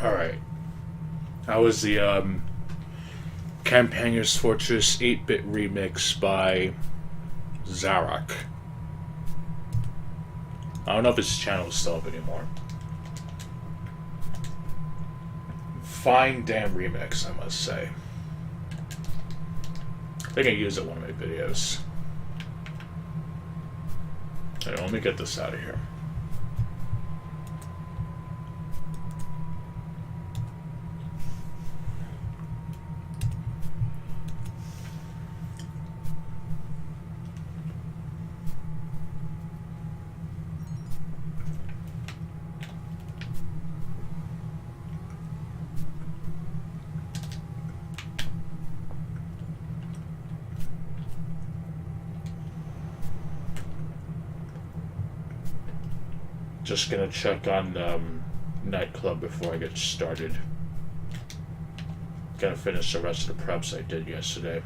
Alright. That was the Campania's Fortress 8-bit remix by Zarok. I don't know if his channel is still up anymore. Fine damn remix, I must say. I think I used it in one of my videos. Anyway, let me get this out of here. Just gonna check on Nightclub before I get started. Gotta finish the rest of the preps I did yesterday.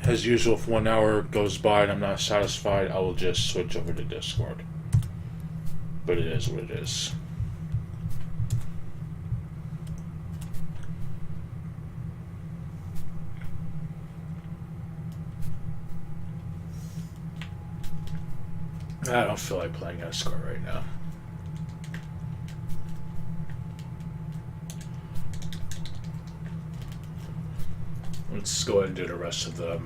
As usual, if 1 hour goes by and I'm not satisfied, I will just switch over to Discord. But it is what it is. I don't feel like playing Escort right now. Let's go ahead and do the rest of the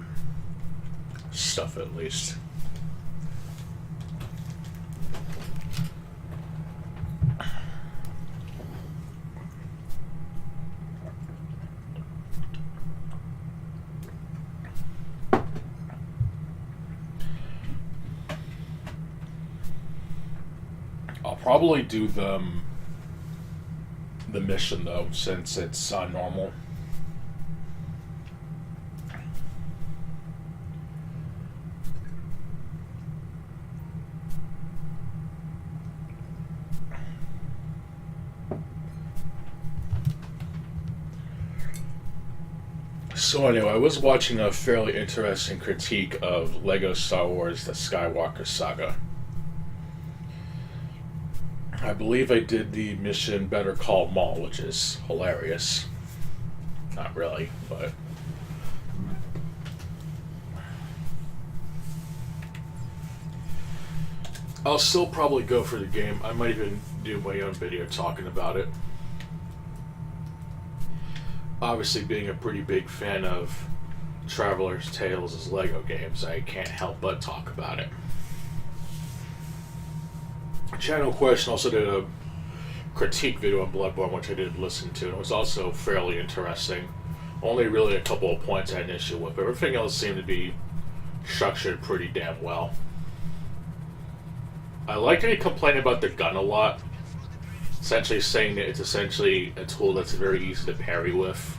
stuff at least. Probably do the mission though, since it's normal. So anyway, I was watching a fairly interesting critique of LEGO Star Wars: The Skywalker Saga. I believe I did the mission Better Call Maul, which is hilarious. Not really, but... I'll still probably go for the game. I might even do my own video talking about it. Obviously, being a pretty big fan of Traveler's Tales' LEGO games, I can't help but talk about it. Channel Question also did a critique video on Bloodborne, which I did listen to, and it was also fairly interesting. Only really a couple of points I had an issue with, but everything else seemed to be structured pretty damn well. I like that he complained about the gun a lot, essentially saying that it's essentially a tool that's very easy to parry with.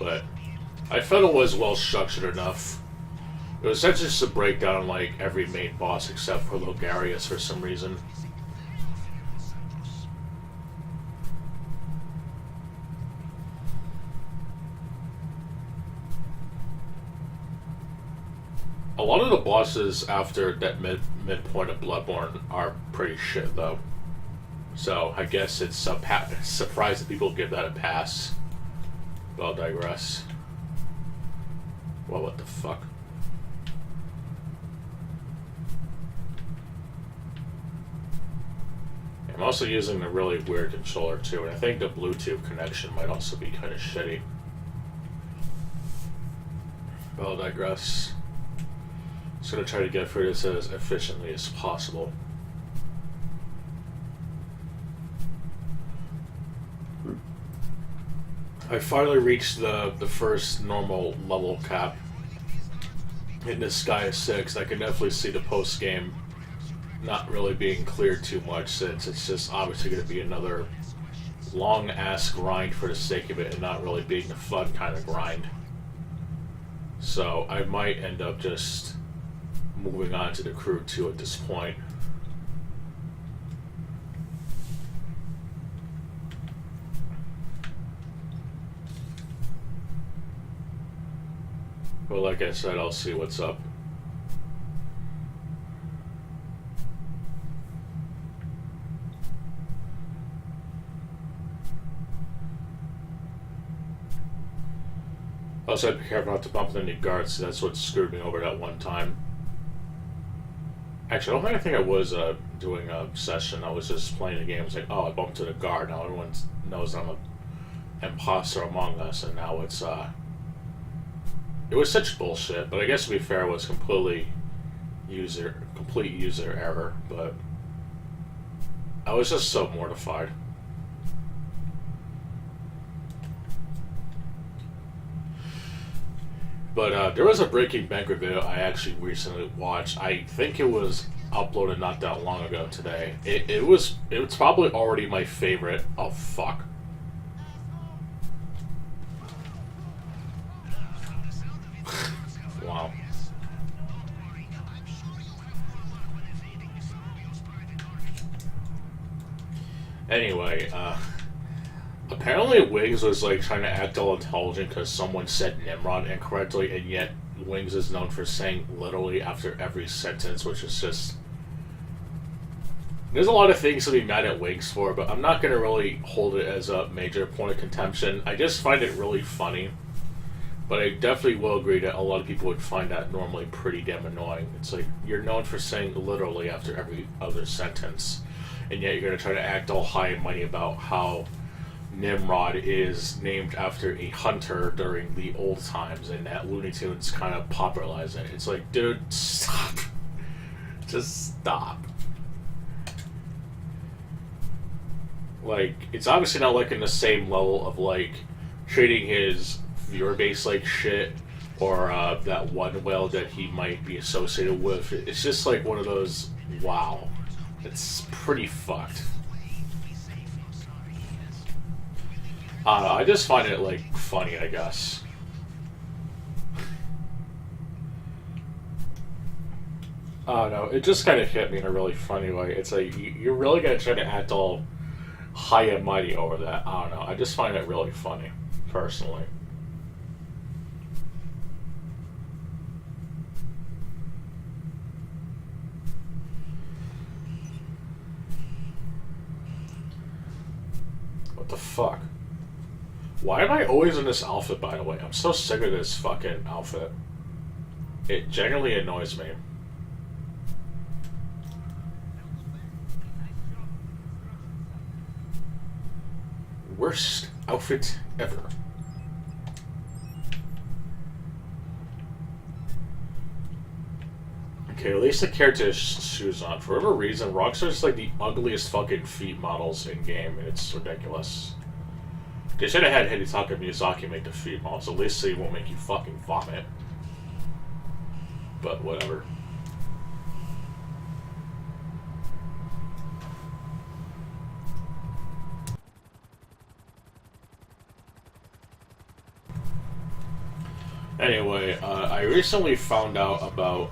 But I felt it was well structured enough. It was essentially just a breakdown on like every main boss except for Logarius for some reason. A lot of the bosses after that midpoint of Bloodborne are pretty shit though. So I guess it's surprised that people give that a pass. But I'll digress. Well, what the fuck? I'm also using a really weird controller too, and I think the Bluetooth connection might also be kind of shitty. But I'll digress. Just gonna try to get through this as efficiently as possible. I finally reached the first normal level cap in this Sky 6. I can definitely see the post game not really being cleared too much, since it's just obviously going to be another long ass grind for the sake of it and not really being a fun kind of grind. So I might end up just moving on to the Crew 2 at this point. But like I said, I'll see what's up. Also, I had to be careful not to bump into any guards, so that's what screwed me over that one time. Actually, I don't think I was doing a session. I was just playing the game. It's like, oh, I bumped into a guard. Now everyone knows I'm an imposter among us, and now it's it was such bullshit. But I guess to be fair, it was complete user error. But I was just so mortified. But there was a Breaking Banquet video I actually recently watched. I think it was uploaded not that long ago today. It's probably already my favorite. Oh fuck. Wow. Anyway, apparently Wings was like trying to act all intelligent because someone said Nimrod incorrectly, and yet Wings is known for saying literally after every sentence, which is just... There's a lot of things to be mad at Wings for, but I'm not going to really hold it as a major point of contention. I just find it really funny, but I definitely will agree that a lot of people would find that normally pretty damn annoying. It's like, you're known for saying literally after every other sentence, and yet you're going to try to act all high and mighty about how Nimrod is named after a hunter during the old times, and that Looney Tunes kind of popularized it. It's like, dude, stop. Just stop. Like, it's obviously not like in the same level of like treating his viewer base like shit, or that one whale that he might be associated with. It's just like one of those, wow, it's pretty fucked. I just find it, like, funny, I guess. I don't know, it just kind of hit me in a really funny way. It's like, you're really gonna try to act all high and mighty over that. I don't know, I just find it really funny, personally. What the fuck? Why am I always in this outfit, by the way? I'm so sick of this fucking outfit. It genuinely annoys me. Worst outfit ever. Okay, at least the character's shoes on. For whatever reason, Rockstar's like the ugliest fucking feet models in game, and it's ridiculous. They should have had Hidetaka Miyazaki make the feet models, at least so he won't make you fucking vomit. But whatever. Anyway, I recently found out about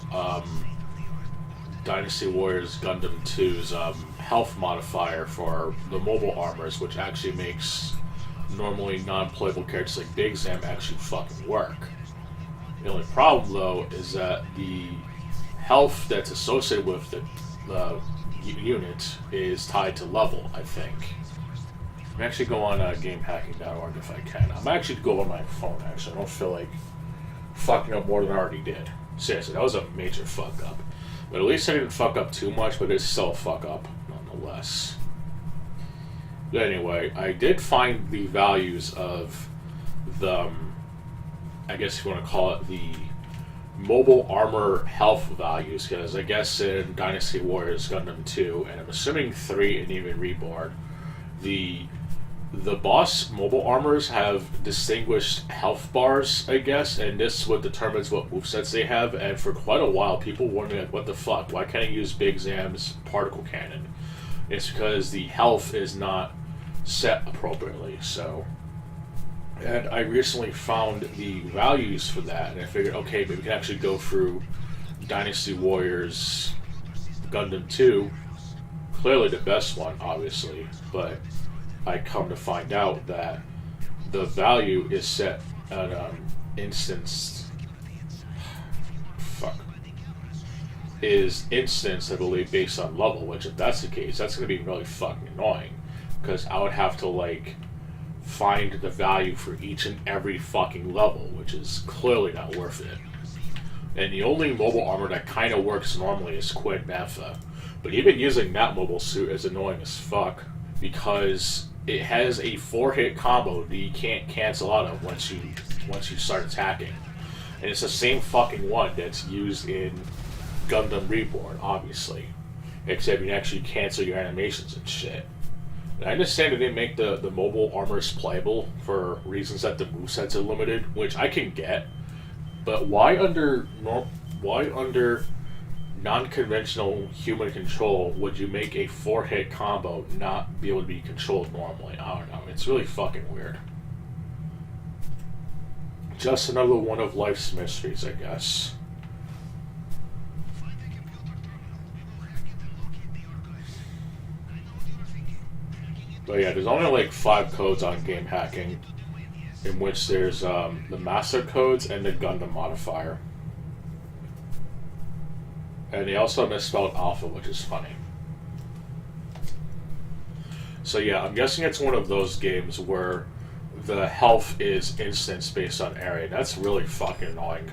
Dynasty Warriors Gundam 2's health modifier for the mobile armors, which actually makes normally non-playable characters like Big Zam actually fucking work. The only problem, though, is that the health that's associated with the unit is tied to level, I think. I'm actually go on gamehacking.org if I can. I'm actually go on my phone, actually. I don't feel like fucking up more than I already did. Seriously, that was a major fuck up. But at least I didn't fuck up too much, but it's still a fuck up, nonetheless. But anyway, I did find the values of the, I guess you want to call it the mobile armor health values, because I guess in Dynasty Warriors Gundam 2, and I'm assuming 3 and even Reborn, the boss mobile armors have distinguished health bars, I guess, and this is what determines what movesets they have. And for quite a while, people wondering, like, what the fuck? Why can't I use Big Zam's particle cannon? It's because the health is not set appropriately. So, and I recently found the values for that, and I figured, okay, maybe we can actually go through Dynasty Warriors Gundam 2. Clearly the best one, obviously, but I come to find out that the value is set at instanced. Is instanced, I believe, based on level. Which, if that's the case, that's going to be really fucking annoying, because I would have to like find the value for each and every fucking level, which is clearly not worth it. And the only mobile armor that kind of works normally is Quid Naphtha. But even using that mobile suit is annoying as fuck, because it has a 4-hit combo that you can't cancel out of once you start attacking. And it's the same fucking one that's used in Gundam Reborn, obviously. Except you can actually cancel your animations and shit. And I understand they didn't make the mobile armors playable for reasons that the movesets are limited, which I can get. But why under non-conventional human control would you make a 4-hit combo not be able to be controlled normally? I don't know. It's really fucking weird. Just another one of life's mysteries, I guess. But yeah, there's only like 5 codes on game hacking, in which there's the master codes and the Gundam modifier. And they also misspelled alpha, which is funny. So yeah, I'm guessing it's one of those games where the health is instance based on area. That's really fucking annoying.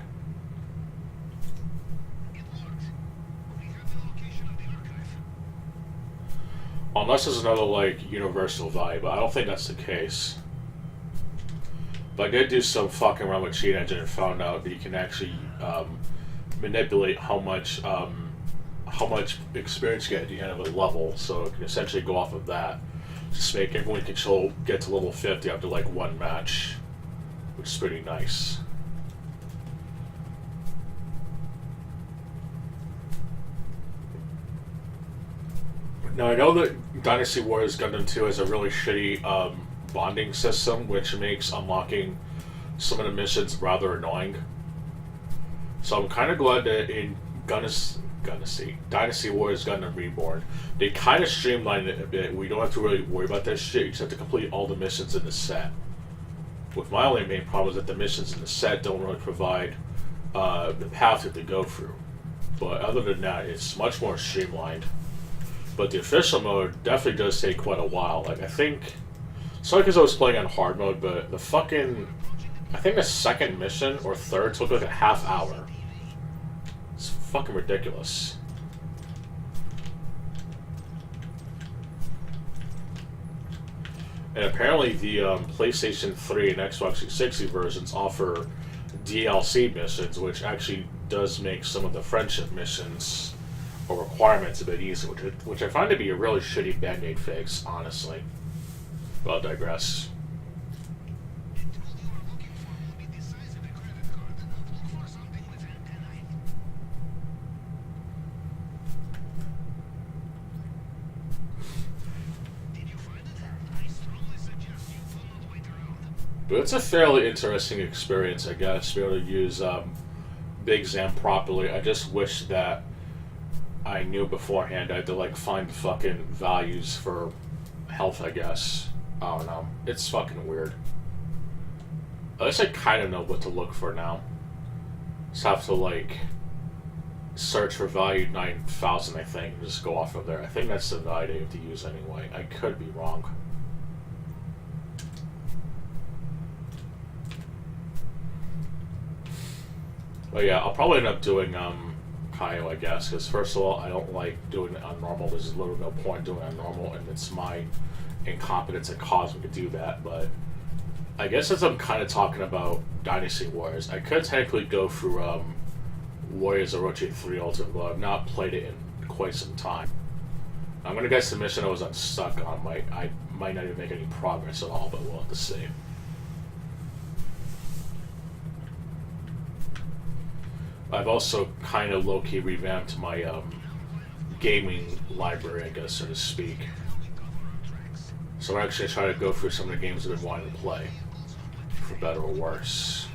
Unless there's another, like, universal value, but I don't think that's the case. But I did do some fucking around with Cheat Engine and found out that you can actually manipulate how much experience you get at the end of a level, so it can essentially go off of that. Just make everyone control get to level 50 after like one match, which is pretty nice. Now I know that Dynasty Warriors Gundam 2 has a really shitty bonding system, which makes unlocking some of the missions rather annoying. So I'm kind of glad that in Dynasty Warriors Gundam Reborn, they kind of streamlined it a bit. We don't have to really worry about that shit. You just have to complete all the missions in the set. With my only main problem is that the missions in the set don't really provide the path that they go through. But other than that, it's much more streamlined. But the official mode definitely does take quite a while. Like, I think... Sorry because I was playing on hard mode, but the fucking... I think the second mission, or third, took like a half hour. It's fucking ridiculous. And apparently the PlayStation 3 and Xbox 360 versions offer DLC missions, which actually does make some of the friendship missions or requirements a bit easier, which I find to be a really shitty Band-Aid fix, honestly. But I'll digress. But it's a fairly interesting experience, I guess, to be able to use Big Zam properly. I just wish that I knew beforehand. I had to, like, find the fucking values for health, I guess. I don't know. It's fucking weird. At least I kind of know what to look for now. Just have to, like, search for value 9,000, I think, and just go off of there. I think that's the value you have to use anyway. I could be wrong. But yeah, I'll probably end up doing Kaio, I guess, because first of all, I don't like doing it on normal. There's literally no point doing it on normal, and it's my incompetence that caused me to do that. But I guess as I'm kind of talking about Dynasty Warriors, I could technically go through Warriors Orochi 3 Ultimate, but I've not played it in quite some time. I'm gonna guess the mission I was unstuck on I might not even make any progress at all, but we'll have to see. I've also kind of low-key revamped my gaming library, I guess, so to speak. So I'm actually trying to go through some of the games I've been wanting to play, for better or worse.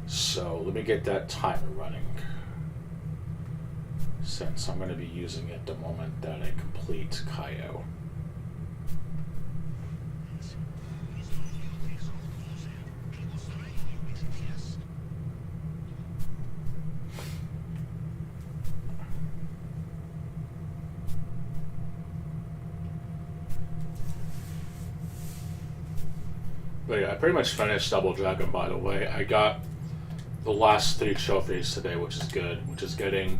So let me get that timer running, since I'm going to be using it the moment that I complete Kaio. But yeah, I pretty much finished Double Dragon, by the way. I got the last 3 trophies today, which is good. Which is getting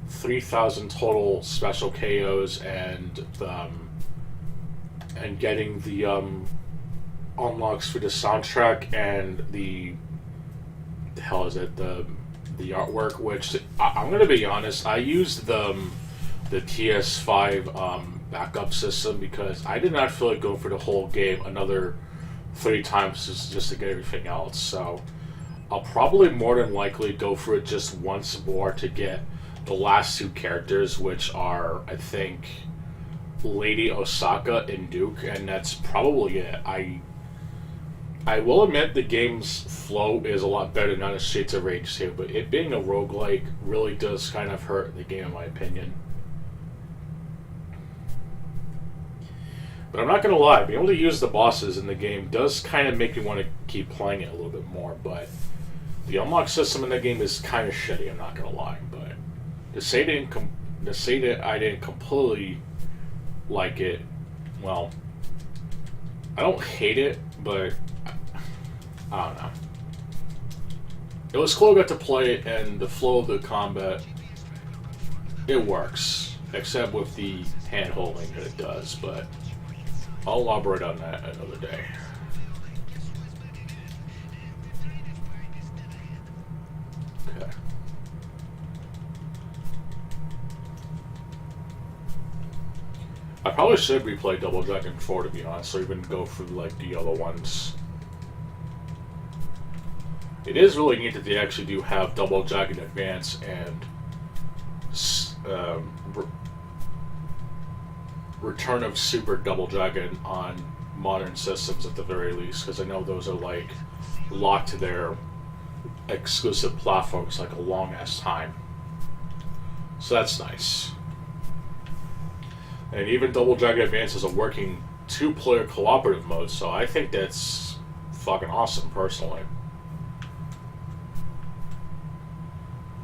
3,000 total special KOs and getting the unlocks for the soundtrack and the hell is it, the artwork. Which I'm gonna be honest, I used the PS5 backup system because I did not feel like going for the whole game another 3 times just to get everything else. So I'll probably more than likely go for it just once more to get the last 2 characters, which are, I think, Lady Osaka and Duke, and that's probably it. I will admit the game's flow is a lot better than Streets of Rage 2, but it being a roguelike really does kind of hurt the game in my opinion. But I'm not going to lie, being able to use the bosses in the game does kind of make me want to keep playing it a little bit more, but the unlock system in the game is kind of shitty, I'm not going to lie. But to say that I didn't completely like it, well, I don't hate it, but I don't know. It was cool I got to play it, and the flow of the combat, it works, except with the hand-holding that it does, but I'll elaborate on that another day. Okay. I probably should replay Double Dragon 4, to be honest, or even go through like the other ones. It is really neat that they actually do have Double Dragon Advance and Return of Super Double Dragon on modern systems at the very least, because I know those are like locked to their exclusive platforms like a long ass time. So that's nice. And even Double Dragon Advance is a working 2-player cooperative mode, so I think that's fucking awesome personally.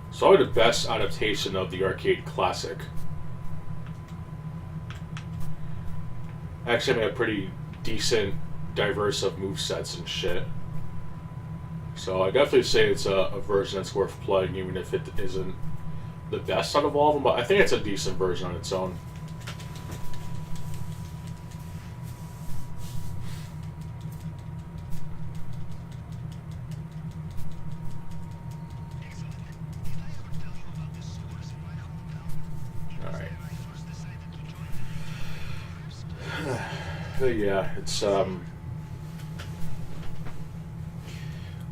It's probably the best adaptation of the arcade classic. Actually, I mean, a pretty decent, diverse of movesets and shit. So I definitely say it's a version that's worth playing, even if it isn't the best out of all of them, but I think it's a decent version on its own. Yeah, it's I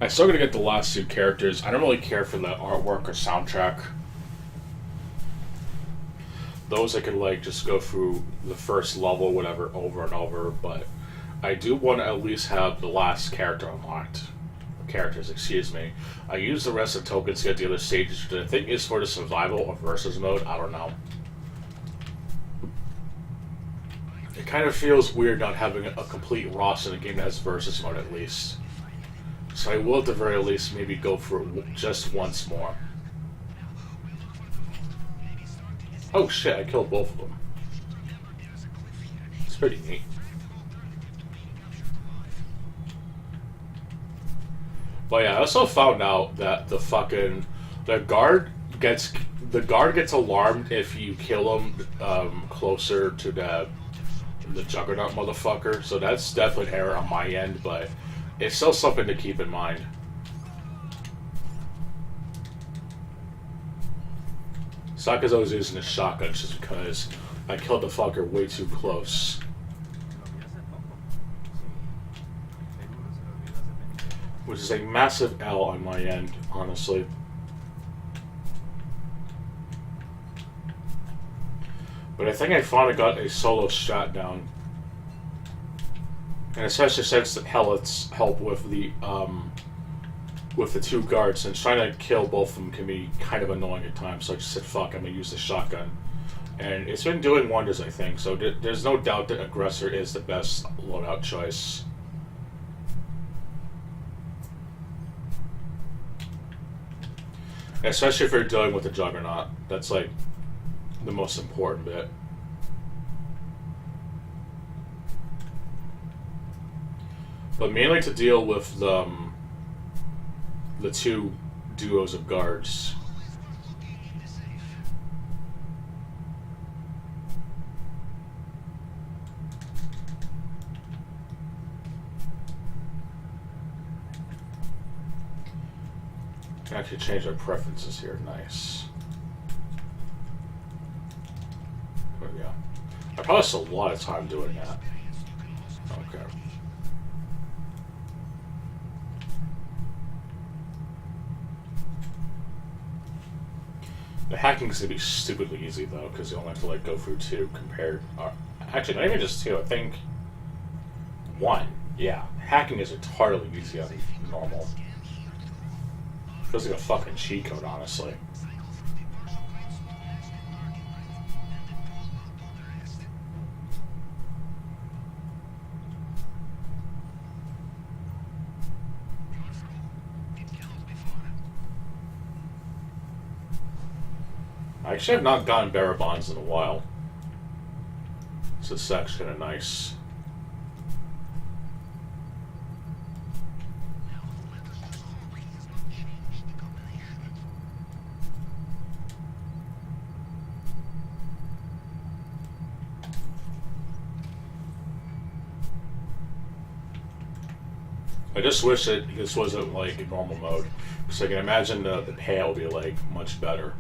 still gotta get the last 2 characters. I don't really care for the artwork or soundtrack. Those I can like just go through the first level, whatever, over and over, but I do want to at least have the last character unlocked. Characters, excuse me. I use the rest of tokens to get the other stages, which I think is for the survival or versus mode, I don't know. It kind of feels weird not having a complete roster in a game that has versus mode at least. So I will at the very least maybe go for it just once more. Oh shit, I killed both of them. It's pretty neat. But yeah, I also found out that the guard gets alarmed if you kill him closer to the Juggernaut motherfucker, so that's definitely an error on my end, but it's still something to keep in mind. Sokka's always using a shotgun just because I killed the fucker way too close. Which is a massive L on my end, honestly. But I think I finally got a solo shot down. And especially since the Helot's help with the 2 guards, and trying to kill both of them can be kind of annoying at times, so I just said, fuck, I'm gonna use the shotgun. And it's been doing wonders, I think, so there's no doubt that Aggressor is the best loadout choice. Especially if you're dealing with the Juggernaut. That's like the most important bit. But mainly to deal with the two duos of guards. Can actually change our preferences here. Nice. There we go. I probably spent a lot of time doing that. Okay. The hacking's gonna be stupidly easy though, because you only have to like go through two compared. Actually, not even just two. I think one. Yeah, hacking is entirely easy on normal. Feels like a fucking cheat code, honestly. I actually have not gotten bearer bonds in a while. So this is actually kind of nice. I just wish that this wasn't like normal mode, because I can imagine the pay will be like much better.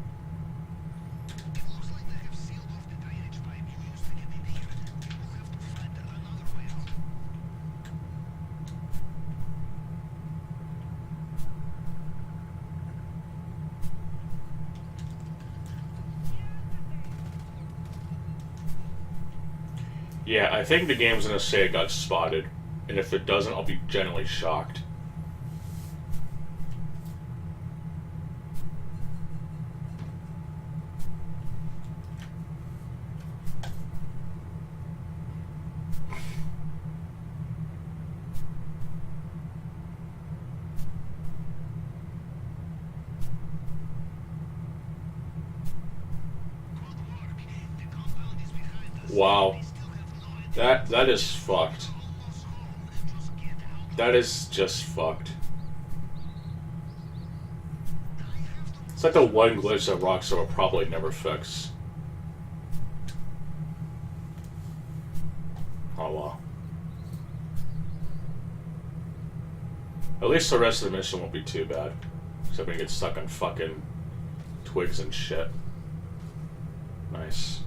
Yeah, I think the game's gonna say it got spotted, and if it doesn't, I'll be genuinely shocked. Wow. That is fucked. That is just fucked. It's like the one glitch that Rockstar will probably never fix. Oh well. At least the rest of the mission won't be too bad. Except when you get stuck on fucking twigs and shit. Nice.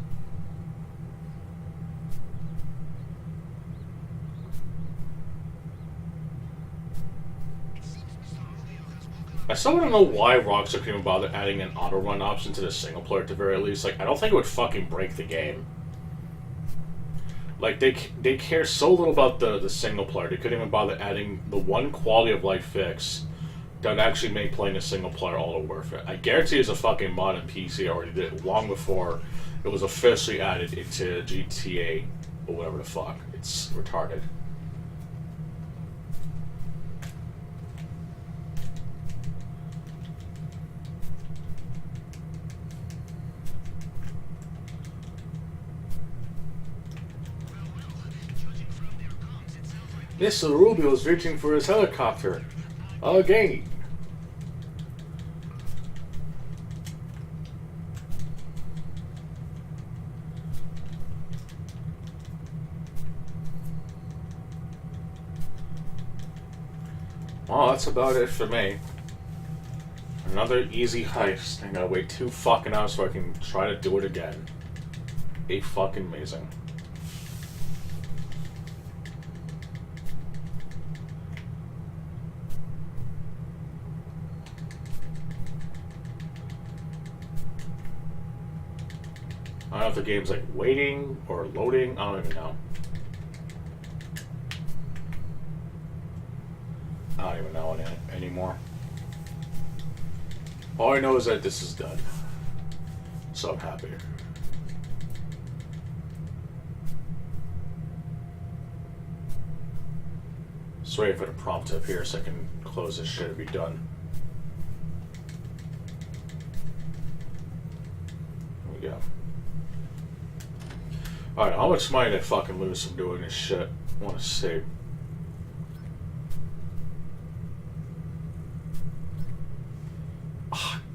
I still want to know why Rockstar couldn't even bother adding an auto-run option to the single player at the very least. Like, I don't think it would fucking break the game. Like, they care so little about the single player, they couldn't even bother adding the one quality of life fix that would actually make playing a single player all worth it. I guarantee there's a fucking mod on PC already did it long before it was officially added into GTA or whatever the fuck. It's retarded. Mr. Rubio's reaching for his helicopter. Again. Well, that's about it for me. Another easy heist. I gotta wait 2 fucking hours so I can try to do it again. Fucking amazing. I don't know if the game's like waiting or loading. I don't even know. I don't even know anymore. All I know is that this is done. So I'm happy. Just waiting for the prompt up here so I can close this shit and be done. There we go. Alright, how much money did I fucking lose from doing this shit? I want to see.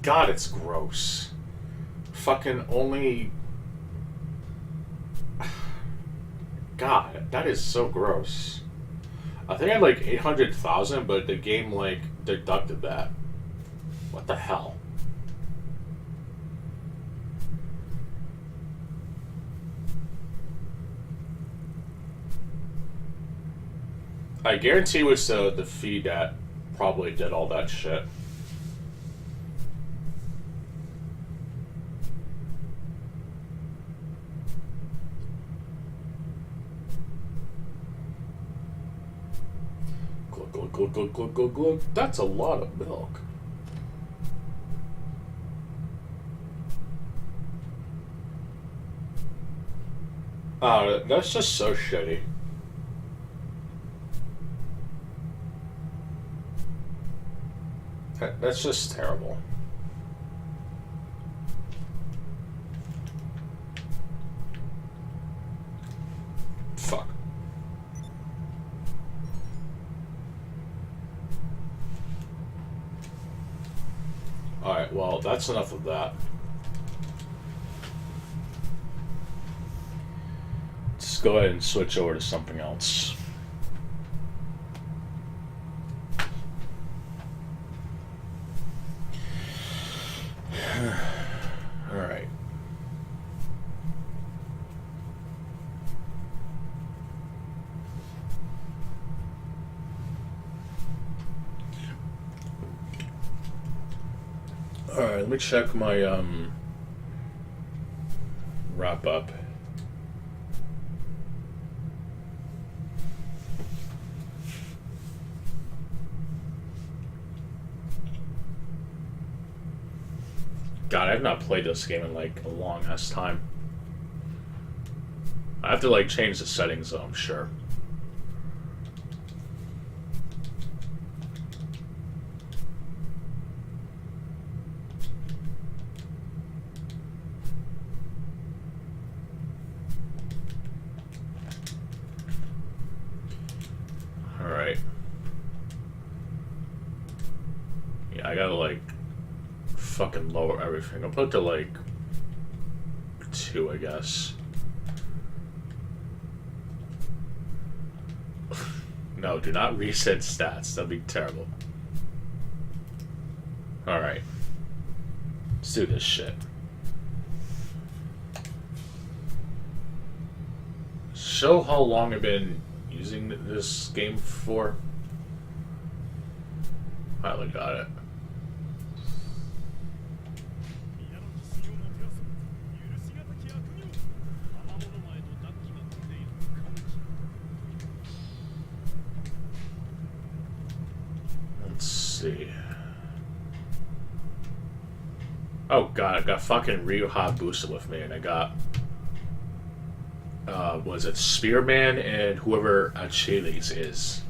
God, it's gross. Fucking only... God, that is so gross. I think I had like 800,000, but the game like deducted that. What the hell? I guarantee it was the feed that probably did all that shit. Glug. That's a lot of milk. That's just so shitty. That's just terrible. Fuck. Alright, well, that's enough of that. Let's go ahead and switch over to something else. Alright. Alright, let me check my wrap up. God, I've not played this game in like a long ass time. I have to like change the settings though, I'm sure. Alright. Yeah, I gotta like fucking lower everything. I'll put it to like 2, I guess. No, do not reset stats. That'd be terrible. Alright. Let's do this shit. Show how long I've been using this game for. Finally got it. Let's see. Oh god, I got fucking Ryuha boosted with me, and I got was it Spearman and whoever Achilles is.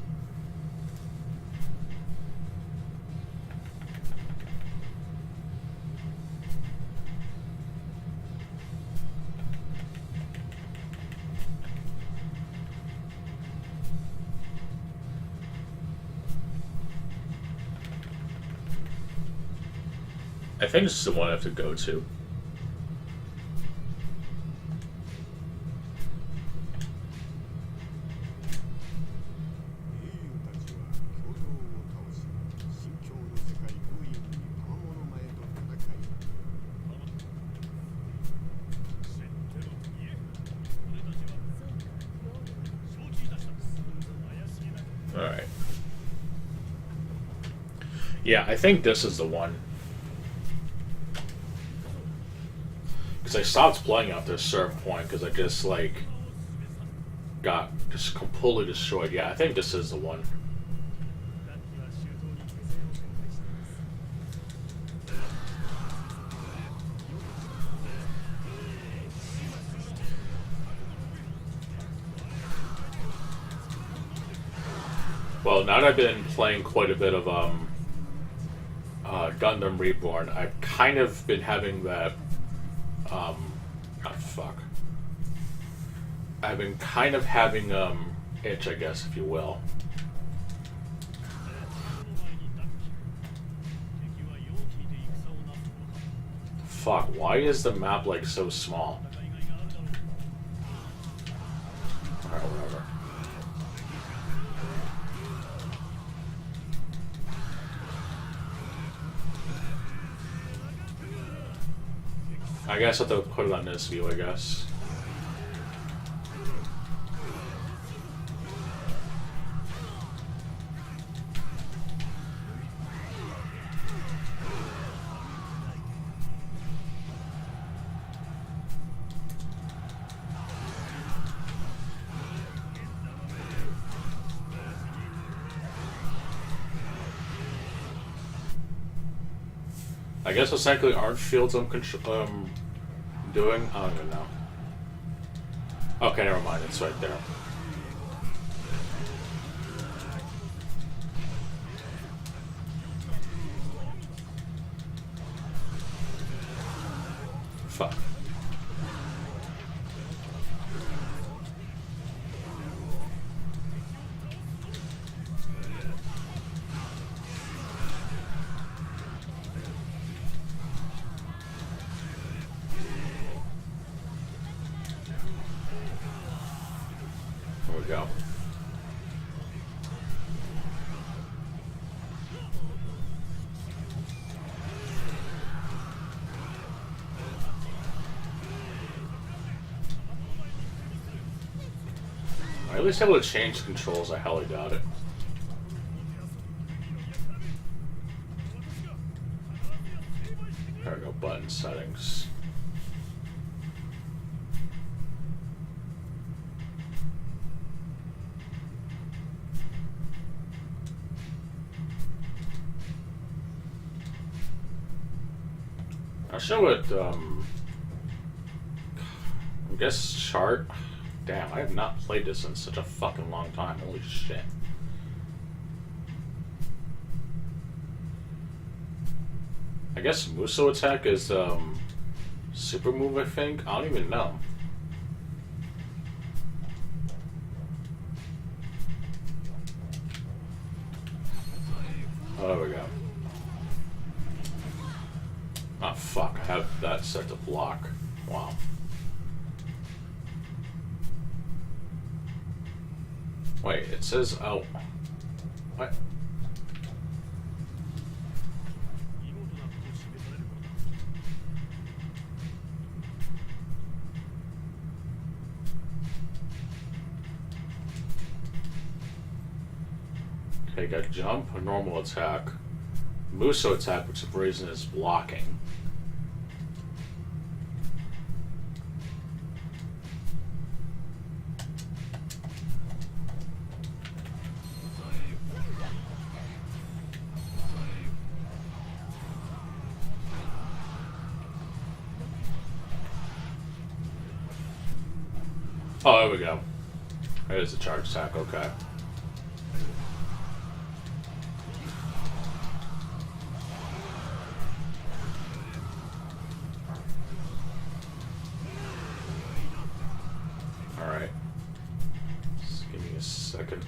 I think this is the one I have to go to. Alright. Yeah, I think this is the one. Because I stopped playing after a certain point because I just, like, got just completely destroyed. Yeah, I think this is the one. Well, now that I've been playing quite a bit of Gundam Reborn, I've kind of been having that fuck. I've been kind of having itch, I guess, if you will. fuck? Why is the map like so small? Alright, whatever. I guess I have to put it on this view, I guess. I guess essentially aren't fields I'm doing? I don't even know. Okay, never mind. It's right there. Fuck. There we go. I at least able to change controls. I hella got it. There we go. Button settings. I'll show it, I guess chart. Damn, I have not played this in such a fucking long time. Holy shit. I guess Muso attack is, super move, I think? I don't even know. Oh, there we go. Oh, fuck. I have that set to block. Wow. Wait, it says out. What? Okay, got jump, a normal attack. Muso attack, which for reason is blocking. Oh, there we go. There's the charge attack, okay. Alright. Just give me a second.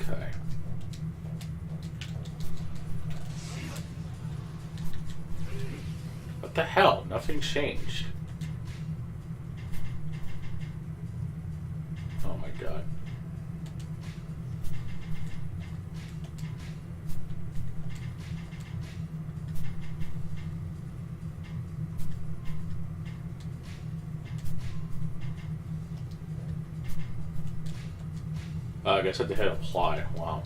Okay. What the hell? Nothing changed. Oh my god. I guess I had to hit apply. Wow.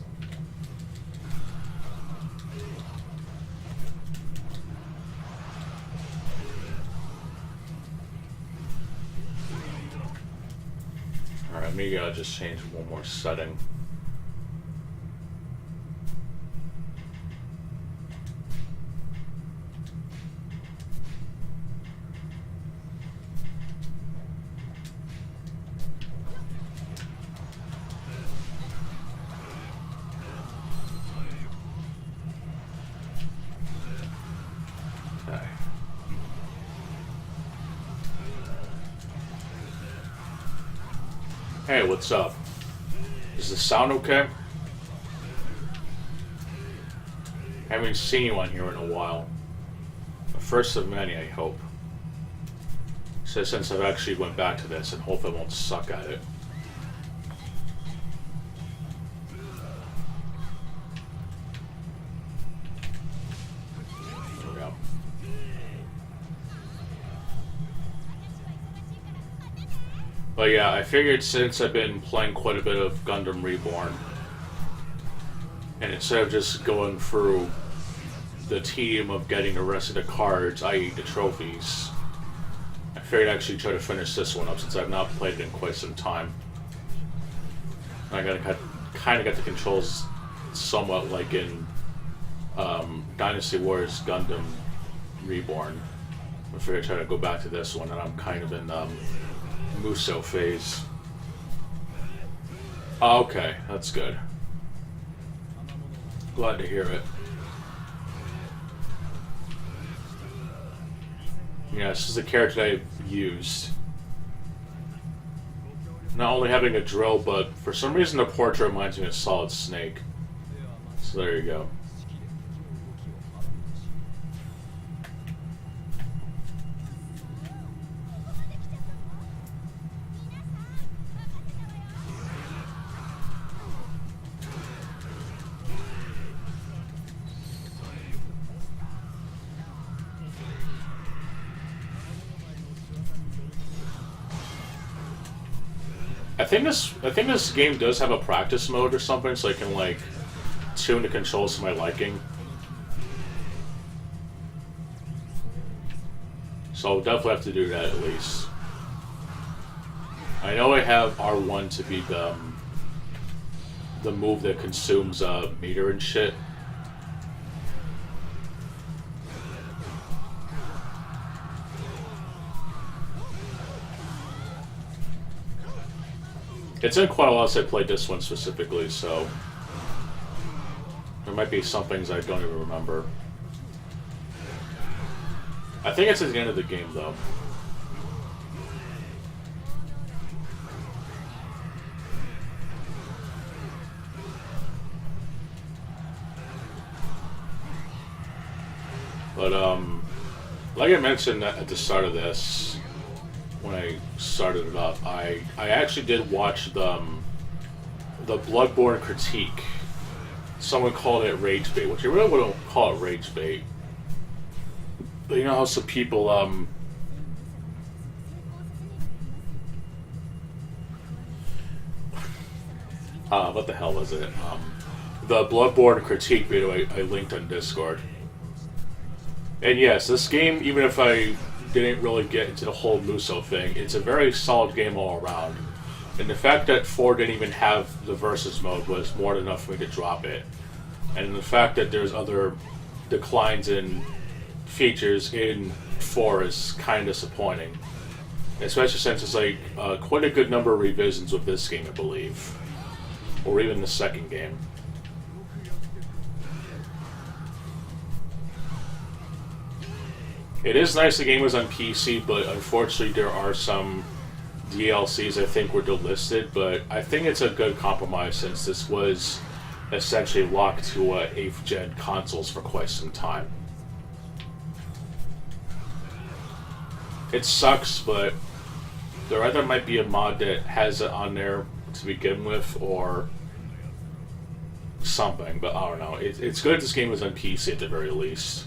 Alright, maybe I'll just change one more setting. Hey, what's up? Is the sound okay? Haven't seen you on here in a while. The first of many, I hope. So since I've actually went back to this, and hopefully I won't suck at it. There we go. But yeah, I figured since I've been playing quite a bit of Gundam Reborn, and instead of just going through the tedium of getting the rest of the cards, i.e. the trophies, I figured I'd actually try to finish this one up since I've not played it in quite some time. I kind of got the controls somewhat like in Dynasty Warriors Gundam Reborn. I figured I'd try to go back to this one, and I'm kind of in Muso phase. Oh, okay, that's good. Glad to hear it. Yeah, this is the character I've used. Not only having a drill, but for some reason the portrait reminds me of Solid Snake. So there you go. I think this game does have a practice mode or something, so I can like tune the controls to my liking. So I'll definitely have to do that at least. I know I have R1 to be the move that consumes meter and shit. It's been quite a while since I played this one specifically, so there might be some things I don't even remember. I think it's at the end of the game, though. But, like I mentioned at the start of this, when I started it up, I actually did watch the Bloodborne critique. Someone called it rage bait, which I really wouldn't call it rage bait. But you know how some people what the hell was it? The Bloodborne critique video I linked on Discord. And yes, this game, even if I didn't really get into the whole Muso thing, it's a very solid game all around. And the fact that 4 didn't even have the versus mode was more than enough for me to drop it. And the fact that there's other declines in features in 4 is kind of disappointing. Especially since it's like quite a good number of revisions with this game, I believe. Or even the second game. It is nice the game was on PC, but unfortunately there are some DLCs I think were delisted, but I think it's a good compromise since this was essentially locked to 8th gen consoles for quite some time. It sucks, but there either might be a mod that has it on there to begin with, or something, but I don't know. It's good this game was on PC at the very least.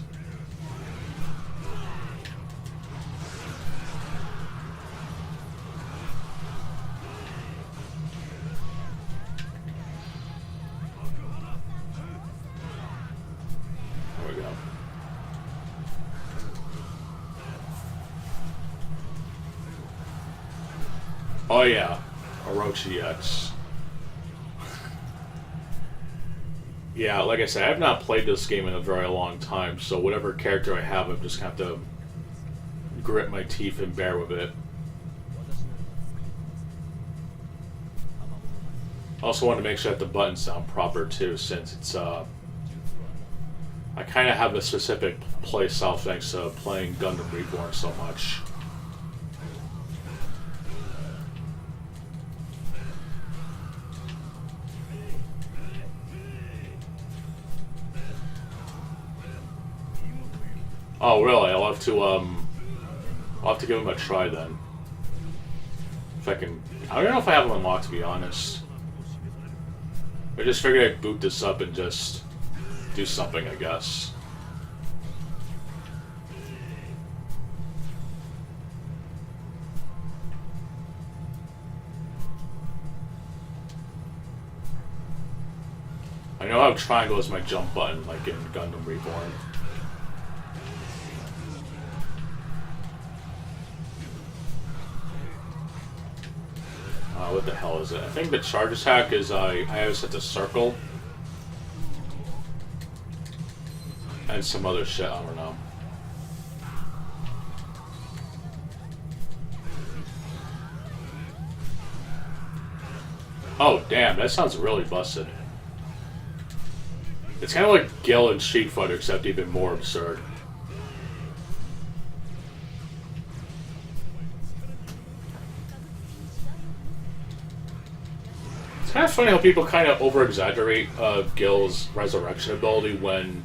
Oh yeah, Orochi X. Yeah, like I said, I've not played this game in a very long time, so whatever character I have, I'm just gonna have to grit my teeth and bear with it. Also want to make sure that the buttons sound proper too, since it's I kind of have a specific play style thanks to playing Gundam Reborn so much. Oh, really? I'll have to give him a try then. If I can... I don't know if I have him unlocked, to be honest. I just figured I'd boot this up and just do something, I guess. I know how triangle is my jump button, like in Gundam Reborn. What the hell is it? I think the charge attack is I have set to circle. And some other shit, I don't know. Oh, damn, that sounds really busted. It's kind of like Gil and Street Fighter, except even more absurd. It's kind of funny how people kind of over-exaggerate Gil's resurrection ability when,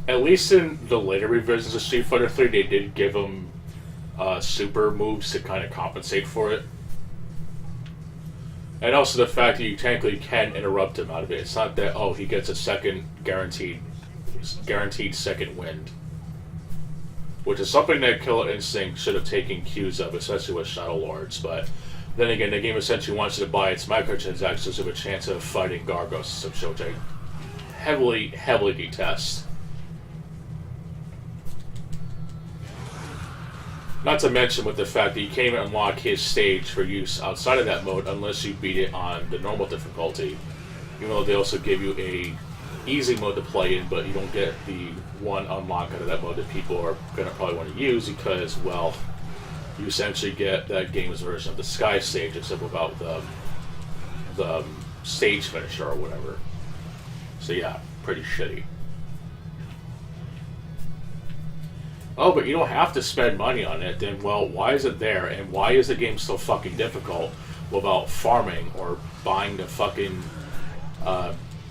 at least in the later revisions of Street Fighter 3, they did give him super moves to kind of compensate for it. And also the fact that you technically can interrupt him out of it. It's not that, oh, he gets a second guaranteed second wind. Which is something that Killer Instinct should have taken cues of, especially with Shadow Lords, but then again, the game essentially wants you to buy its microtransactions with a chance of fighting Gargos, which I heavily detest. Not to mention with the fact that you can't even unlock his stage for use outside of that mode unless you beat it on the normal difficulty. Even though they also give you a easy mode to play in, but you don't get the one unlock out of that mode that people are going to probably want to use because, well, you essentially get that game's version of the Sky stage except without the stage finisher or whatever. So yeah, pretty shitty. Oh, but you don't have to spend money on it, then, well, why is it there, and why is the game so fucking difficult without farming or buying the fucking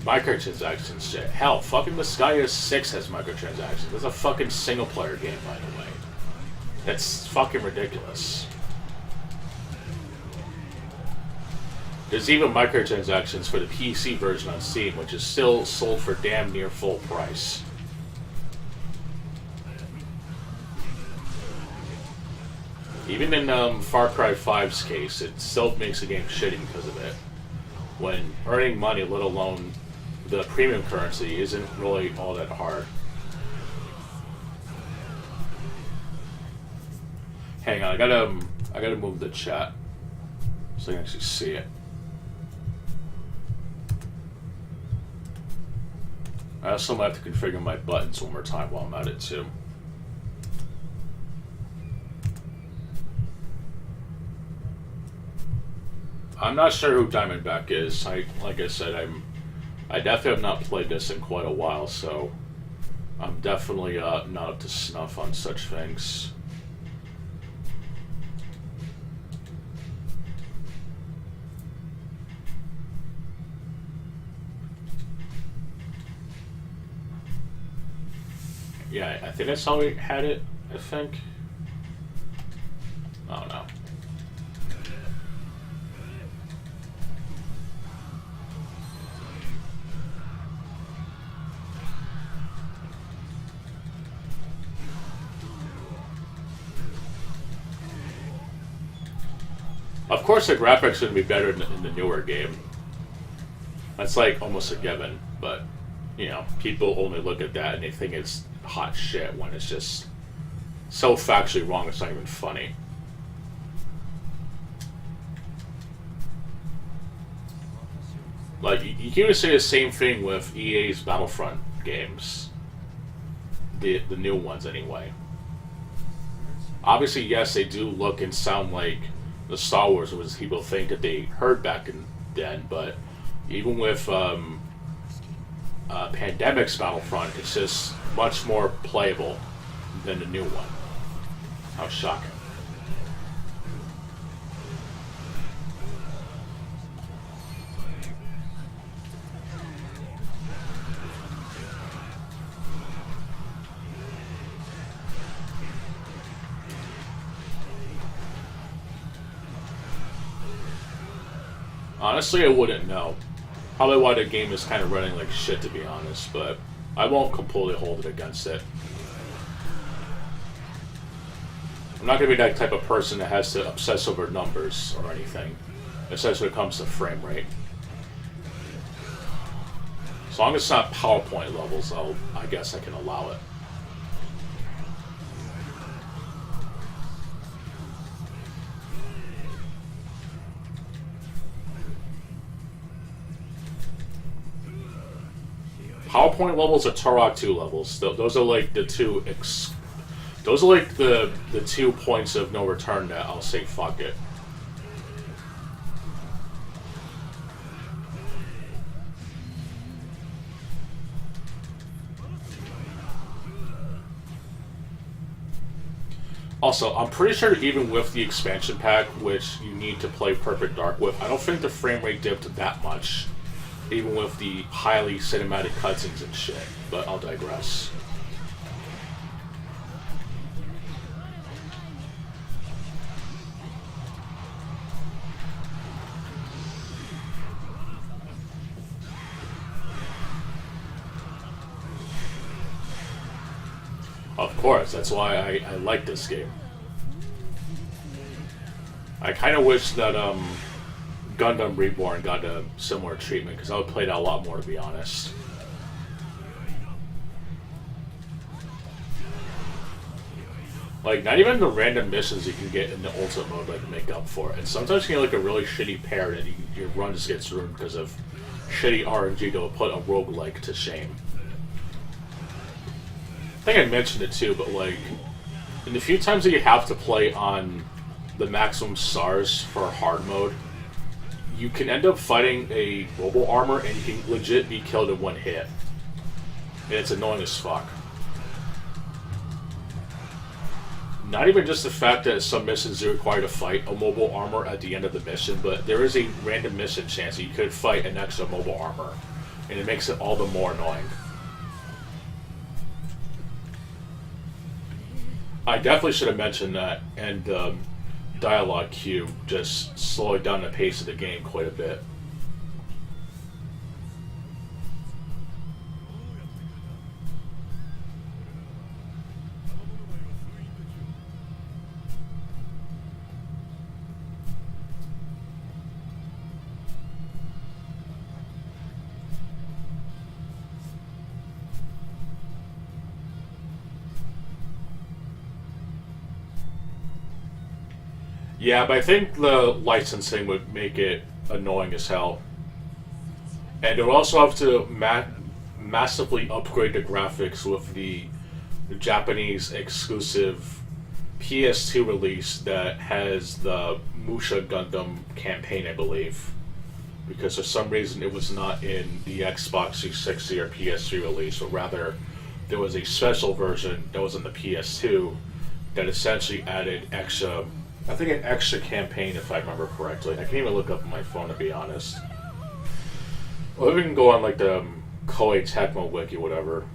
microtransactions shit? Hell, fucking Messiah 6 has microtransactions. It's a fucking single-player game, by the way. That's fucking ridiculous. There's even microtransactions for the PC version on Steam, which is still sold for damn near full price. Even in Far Cry 5's case, it still makes the game shitty because of it. When earning money, let alone the premium currency, isn't really all that hard. Hang on, I gotta move the chat so I can actually see it. I also might have to configure my buttons one more time while I'm at it too. I'm not sure who Diamondback is. Like I said, I definitely have not played this in quite a while, so I'm definitely not up to snuff on such things. Yeah, I think that's how we had it, I think. I don't know. Of course the graphics are going to be better in the newer game. That's like almost a given, but, you know, people only look at that and they think it's hot shit when it's just so factually wrong it's not even funny. Like, you can even say the same thing with EA's Battlefront games. The new ones, anyway. Obviously, yes, they do look and sound like the Star Wars was people think that they heard back in then, but even with Pandemic's Battlefront, it's just much more playable than the new one. How shocking. Honestly, I wouldn't know. Probably why the game is kind of running like shit, to be honest, but I won't completely hold it against it. I'm not going to be that type of person that has to obsess over numbers or anything, especially when it comes to frame rate. As long as it's not PowerPoint levels, I guess I can allow it. PowerPoint levels are Turok 2 levels. Those are like the two. Those are like the 2 points of no return that I'll say fuck it. Also, I'm pretty sure even with the expansion pack, which you need to play Perfect Dark with, I don't think the frame rate dipped that much, even with the highly cinematic cutscenes and shit, but I'll digress. Of course, that's why I like this game. I kind of wish that Gundam Reborn got a similar treatment, because I would play that a lot more, to be honest. Like, not even the random missions you can get in the ultimate mode like make up for it. And sometimes you get like a really shitty pair and your run just gets ruined because of shitty RNG to put a roguelike to shame. I think I mentioned it too, but like, in the few times that you have to play on the maximum SARS for hard mode, you can end up fighting a mobile armor and you can legit be killed in one hit. And it's annoying as fuck. Not even just the fact that some missions you require to fight a mobile armor at the end of the mission, but there is a random mission chance that you could fight an extra mobile armor. And it makes it all the more annoying. I definitely should have mentioned that, and dialogue queue just slowed down the pace of the game quite a bit. Yeah, but I think the licensing would make it annoying as hell. And it would also have to massively upgrade the graphics with the Japanese exclusive PS2 release that has the Musha Gundam campaign, I believe. Because for some reason it was not in the Xbox 360 or PS3 release, or rather, there was a special version that was in the PS2 that essentially added extra, I think an extra campaign, if I remember correctly. I can even look up on my phone, to be honest. Well, we can go on like the Koei Tecmo wiki, whatever.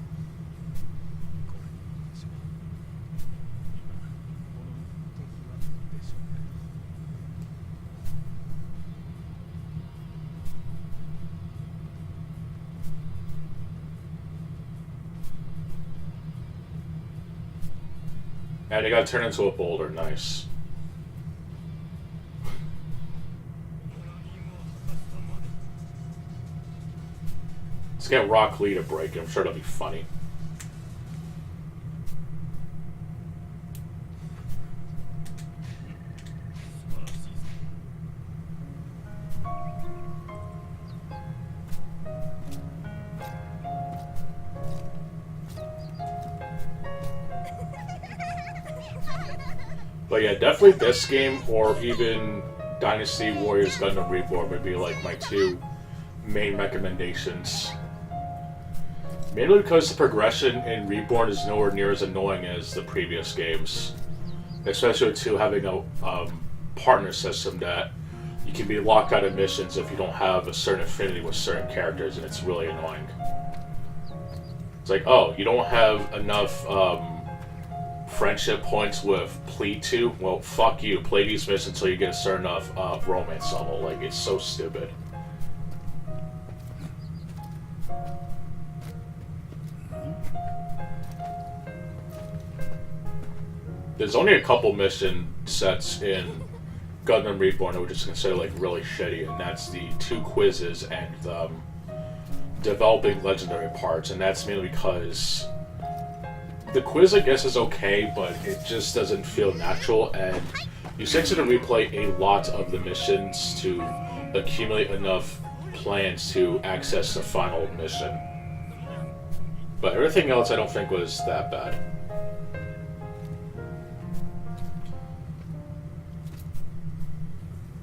And it got turned into a boulder, nice. Let's get Rock Lee to break it. I'm sure it'll be funny. But yeah, definitely this game, or even Dynasty Warriors Gundam Reborn would be like my two main recommendations. Mainly because the progression in Reborn is nowhere near as annoying as the previous games. Especially with 2 having a partner system that you can be locked out of missions if you don't have a certain affinity with certain characters, and it's really annoying. It's like, oh, you don't have enough friendship points with plea to, well, fuck you. Play these missions until you get a certain enough romance level. Like, it's so stupid. There's only a couple mission sets in Gundam Reborn which is considered like really shitty, and that's the 2 quizzes and developing legendary parts, and that's mainly because the quiz I guess is okay, but it just doesn't feel natural, and you essentially replay a lot of the missions to accumulate enough plans to access the final mission. But everything else I don't think was that bad.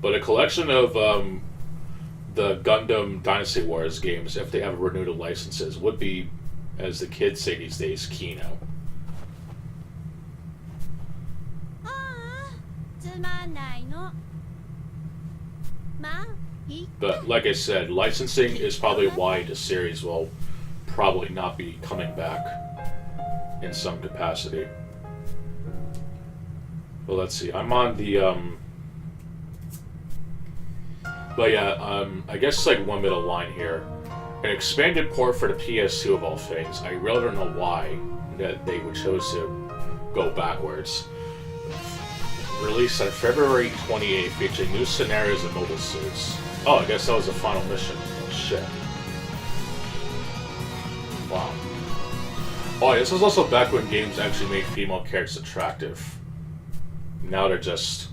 But a collection of the Gundam Dynasty Wars games, if they ever renewed the licenses, would be, as the kids say these days, Kino. But like I said, licensing is probably why the series will probably not be coming back in some capacity. Well, let's see. I'm on the but yeah, I guess like one middle line here. An expanded port for the PS2 of all things. I really don't know why that they would chose to go backwards. Released on February 28th, featuring new scenarios and mobile suits. Oh, I guess that was the final mission. Oh, shit. Wow. Oh, this was also back when games actually made female characters attractive. Now they're just...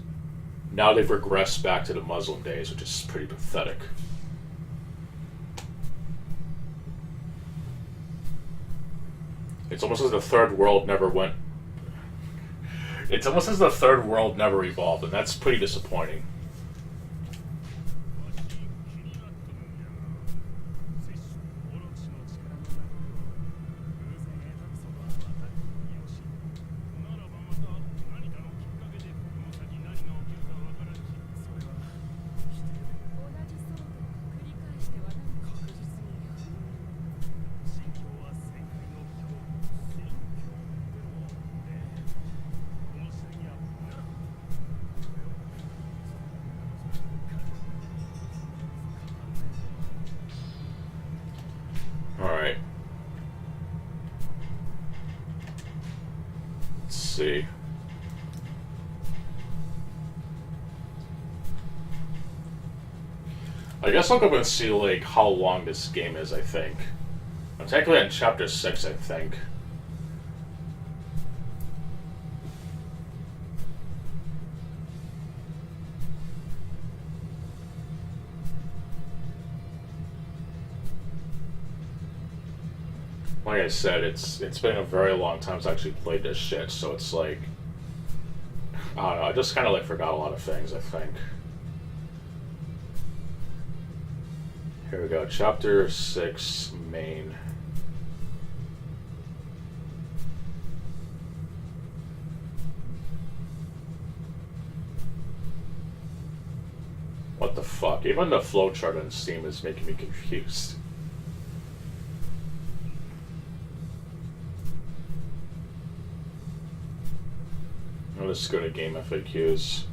Now they've regressed back to the Muslim days, which is pretty pathetic. It's almost as the third world never went... It's almost as the third world never evolved, and that's pretty disappointing. Alright. Let's see. I guess I'll go and see like how long this game is, I think. I'm technically on chapter 6, I think. Like I said, it's been a very long time since I actually played this shit, so it's like... I don't know, I just kind of like forgot a lot of things, I think. Here we go, chapter 6, main. What the fuck? Even the flowchart on Steam is making me confused. Let's go to game FAQs.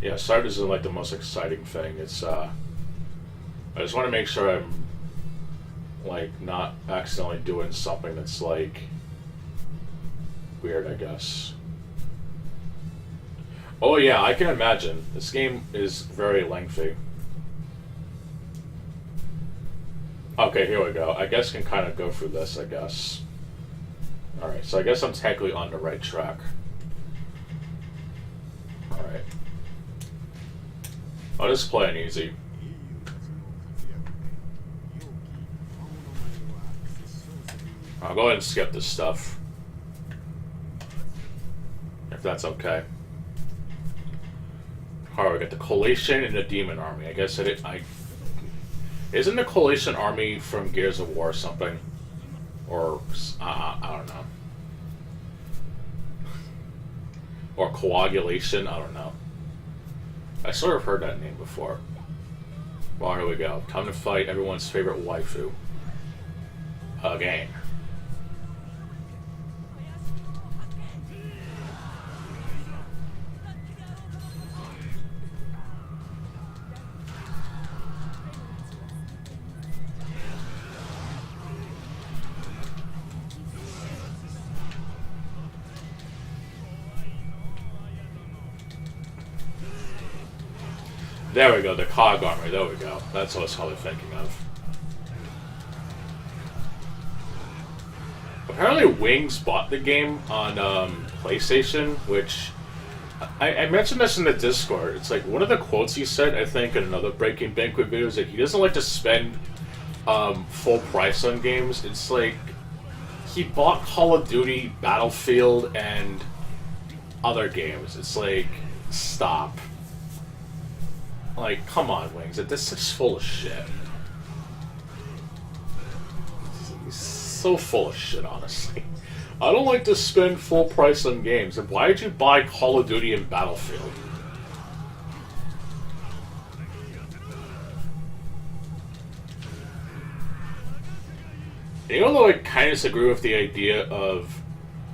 Yeah, start isn't like the most exciting thing. It's I just want to make sure I'm like not accidentally doing something that's like weird, I guess. Oh yeah, I can imagine. This game is very lengthy. Okay, here we go. I guess I can kind of go through this, I guess. Alright, so I guess I'm technically on the right track. Alright. I'll just play it easy. I'll go ahead and skip this stuff. If that's okay. Alright, we got the Collation and the Demon Army. I guess isn't the Collation Army from Gears of War or something? Or, I don't know. Or Coagulation, I don't know. I sort of heard that name before. Well, here we go. Time to fight everyone's favorite waifu. Again. There we go, the cog armor, there we go. That's what I was probably thinking of. Apparently Wings bought the game on PlayStation, which... I mentioned this in the Discord. It's like, one of the quotes he said, I think, in another Breaking Banquet video, is that he doesn't like to spend full price on games. It's like, he bought Call of Duty, Battlefield, and other games. It's like, stop. Like, come on, Wings. This is full of shit. He's so full of shit, honestly. I don't like to spend full price on games. And why did you buy Call of Duty and Battlefield? Even though I kind of disagree with the idea of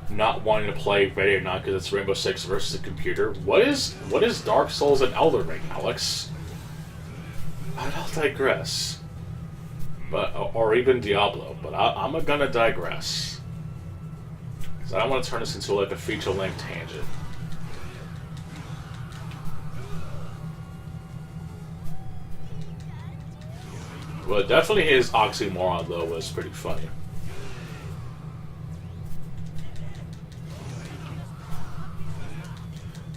not wanting to play Ready or Not because it's Rainbow Six versus a computer, what is Dark Souls and Elden Ring, Alex? I'll digress. But, or even Diablo, but I'm gonna digress. Because I don't want to turn this into like a feature-length tangent. Well, definitely his oxymoron, though, was pretty funny.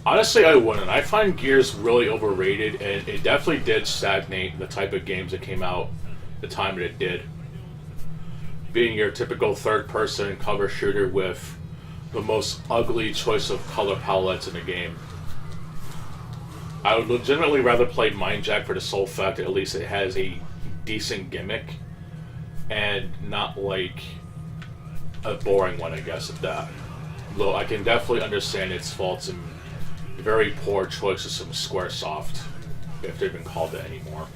Honestly, I wouldn't. I find Gears really overrated, and it definitely did stagnate the type of games that came out the time that it did. Being your typical third-person cover shooter with the most ugly choice of color palettes in the game. I would legitimately rather play Mindjack for the sole fact that at least it has a decent gimmick, and not like a boring one, I guess, at that. Though I can definitely understand its faults and very poor choices from Squaresoft, if they've been called it anymore.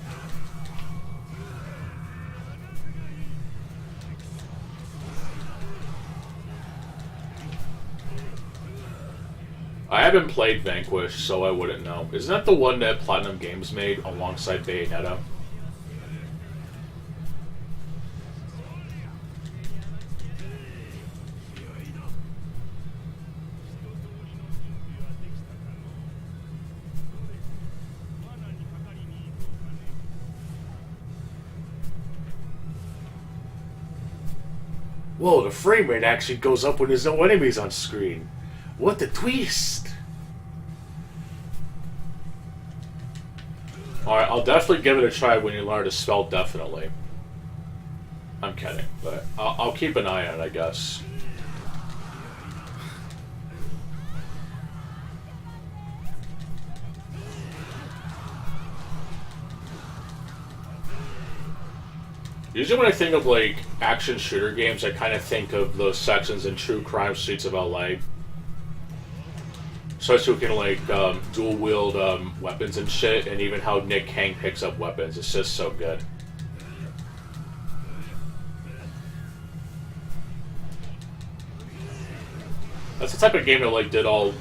I haven't played Vanquish, so I wouldn't know. Isn't that the one that Platinum Games made alongside Bayonetta? Whoa, the frame rate actually goes up when there's no enemies on screen. What the twist? Alright, I'll definitely give it a try when you learn to spell definitely. I'm kidding, but I'll keep an eye on it, I guess. Usually when I think of, like, action shooter games, I kind of think of those sections in True Crime Streets of LA. Especially with, like, dual-wield weapons and shit, and even how Nick Kang picks up weapons. It's just so good. That's the type of game that, like, did all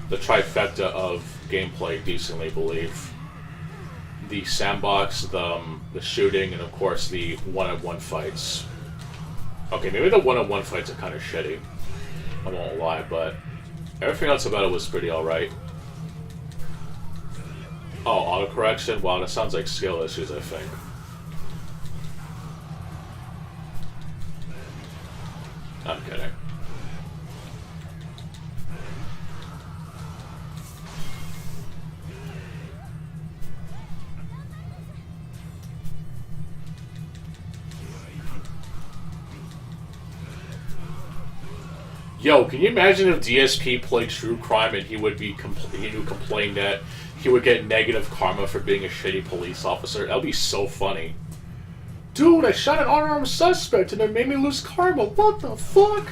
the trifecta of gameplay decently, I believe. The sandbox, the shooting, and of course the one-on-one fights. Okay, maybe the one-on-one fights are kind of shitty. I won't lie, but everything else about it was pretty alright. Oh, autocorrection? Wow, that sounds like skill issues, I think. I'm kidding. Yo, can you imagine if DSP played True Crime and he would complain that he would get negative karma for being a shitty police officer? That would be so funny. Dude, I shot an unarmed suspect and it made me lose karma. What the fuck?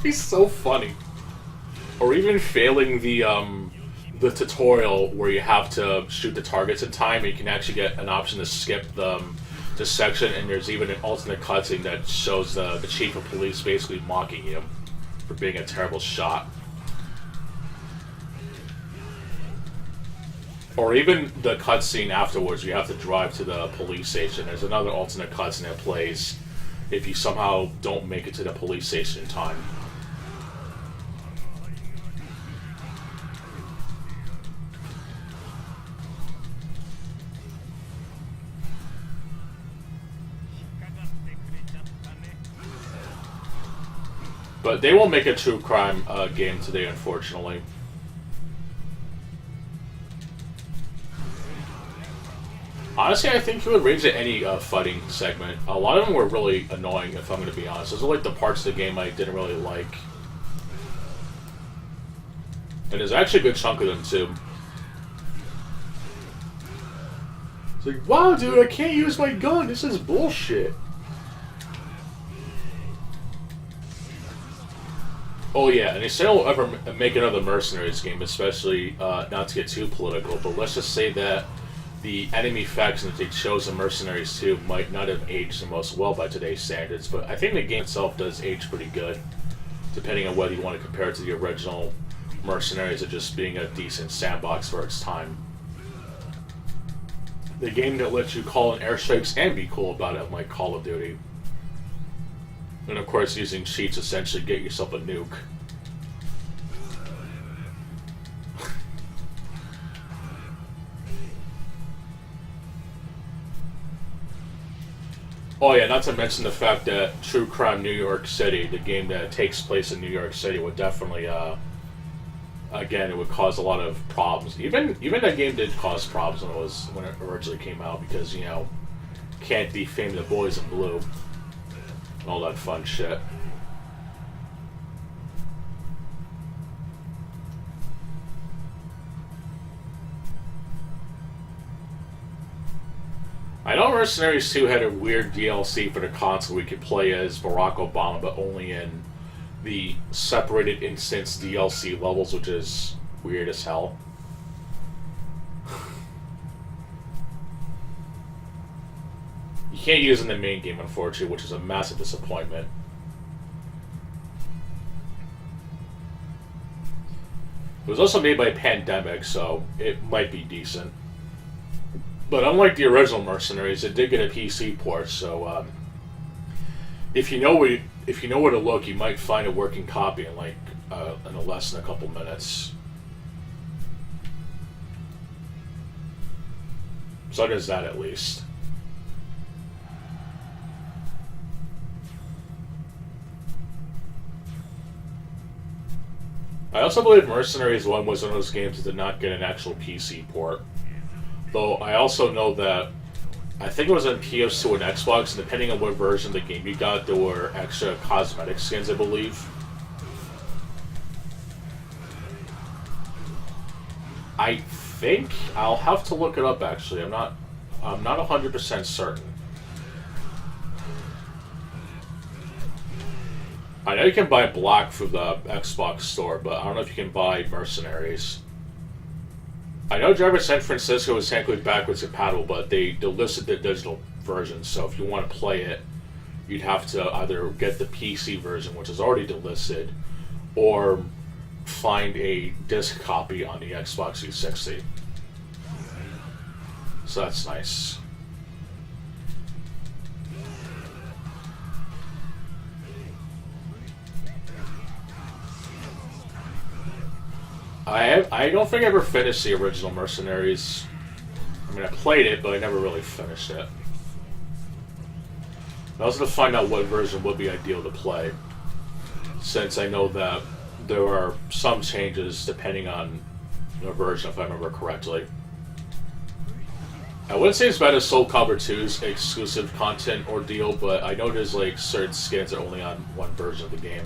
He's so funny. Or even failing the the tutorial where you have to shoot the targets in time, and you can actually get an option to skip the section, and there's even an alternate cutscene that shows the chief of police basically mocking you for being a terrible shot. Or even the cutscene afterwards, you have to drive to the police station. There's another alternate cutscene that plays if you somehow don't make it to the police station in time. But they won't make a true crime game today, unfortunately. Honestly, I think you would raise it any fighting segment. A lot of them were really annoying, if I'm going to be honest. Those are like the parts of the game I didn't really like. And there's actually a good chunk of them, too. It's like, wow, dude, I can't use my gun. This is bullshit. Oh yeah, and they say they'll ever make another Mercenaries game, especially not to get too political, but let's just say that the enemy faction that they chose in Mercenaries 2 might not have aged the most well by today's standards, but I think the game itself does age pretty good, depending on whether you want to compare it to the original Mercenaries or just being a decent sandbox for its time. The game that lets you call in airstrikes and be cool about it, like Call of Duty. And of course, using cheats essentially get yourself a nuke. Oh yeah, not to mention the fact that True Crime New York City, the game that takes place in New York City, would definitely, again, it would cause a lot of problems. Even that game did cause problems when it originally came out, because, you know, can't defame the boys in blue. All that fun shit. I know Mercenaries 2 had a weird DLC for the console we could play as Barack Obama, but only in the separated instance DLC levels, which is weird as hell. You can't use it in the main game, unfortunately, which is a massive disappointment. It was also made by Pandemic, so it might be decent. But unlike the original Mercenaries, it did get a PC port, so if you know where to look, you might find a working copy in less than a couple minutes. So there's that, at least. I also believe Mercenaries 1 was one of those games that did not get an actual PC port. Though I also know that I think it was on PS2 and Xbox, and depending on what version of the game you got, there were extra cosmetic skins, I believe. I think I'll have to look it up, actually. I'm not 100% certain. I know you can buy Black through the Xbox store, but I don't know if you can buy Mercenaries. I know Driver San Francisco is technically backwards compatible, but they listed the digital version, so if you want to play it, you'd have to either get the PC version, which is already delisted, or find a disc copy on the Xbox 360. So that's nice. I don't think I ever finished the original Mercenaries. I mean, I played it, but I never really finished it. I was going to find out what version would be ideal to play, since I know that there are some changes depending on the version, if I remember correctly. I wouldn't say it's bad as Soul Calibur 2's exclusive content ordeal, but I know there's like certain skins that are only on one version of the game.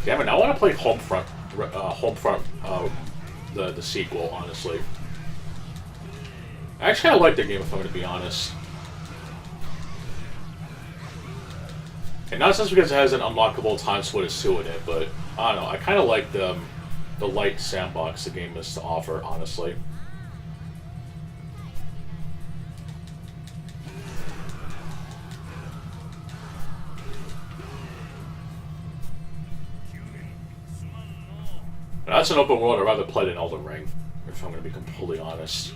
Damn it, I want to play Homefront, the sequel, honestly. Actually, I like the game, if I'm going to be honest. And not just because it has an unlockable time split two in it, but I don't know. I kind of like the light sandbox the game has to offer, honestly. Now, that's an open world I'd rather play than Elden Ring, if I'm going to be completely honest.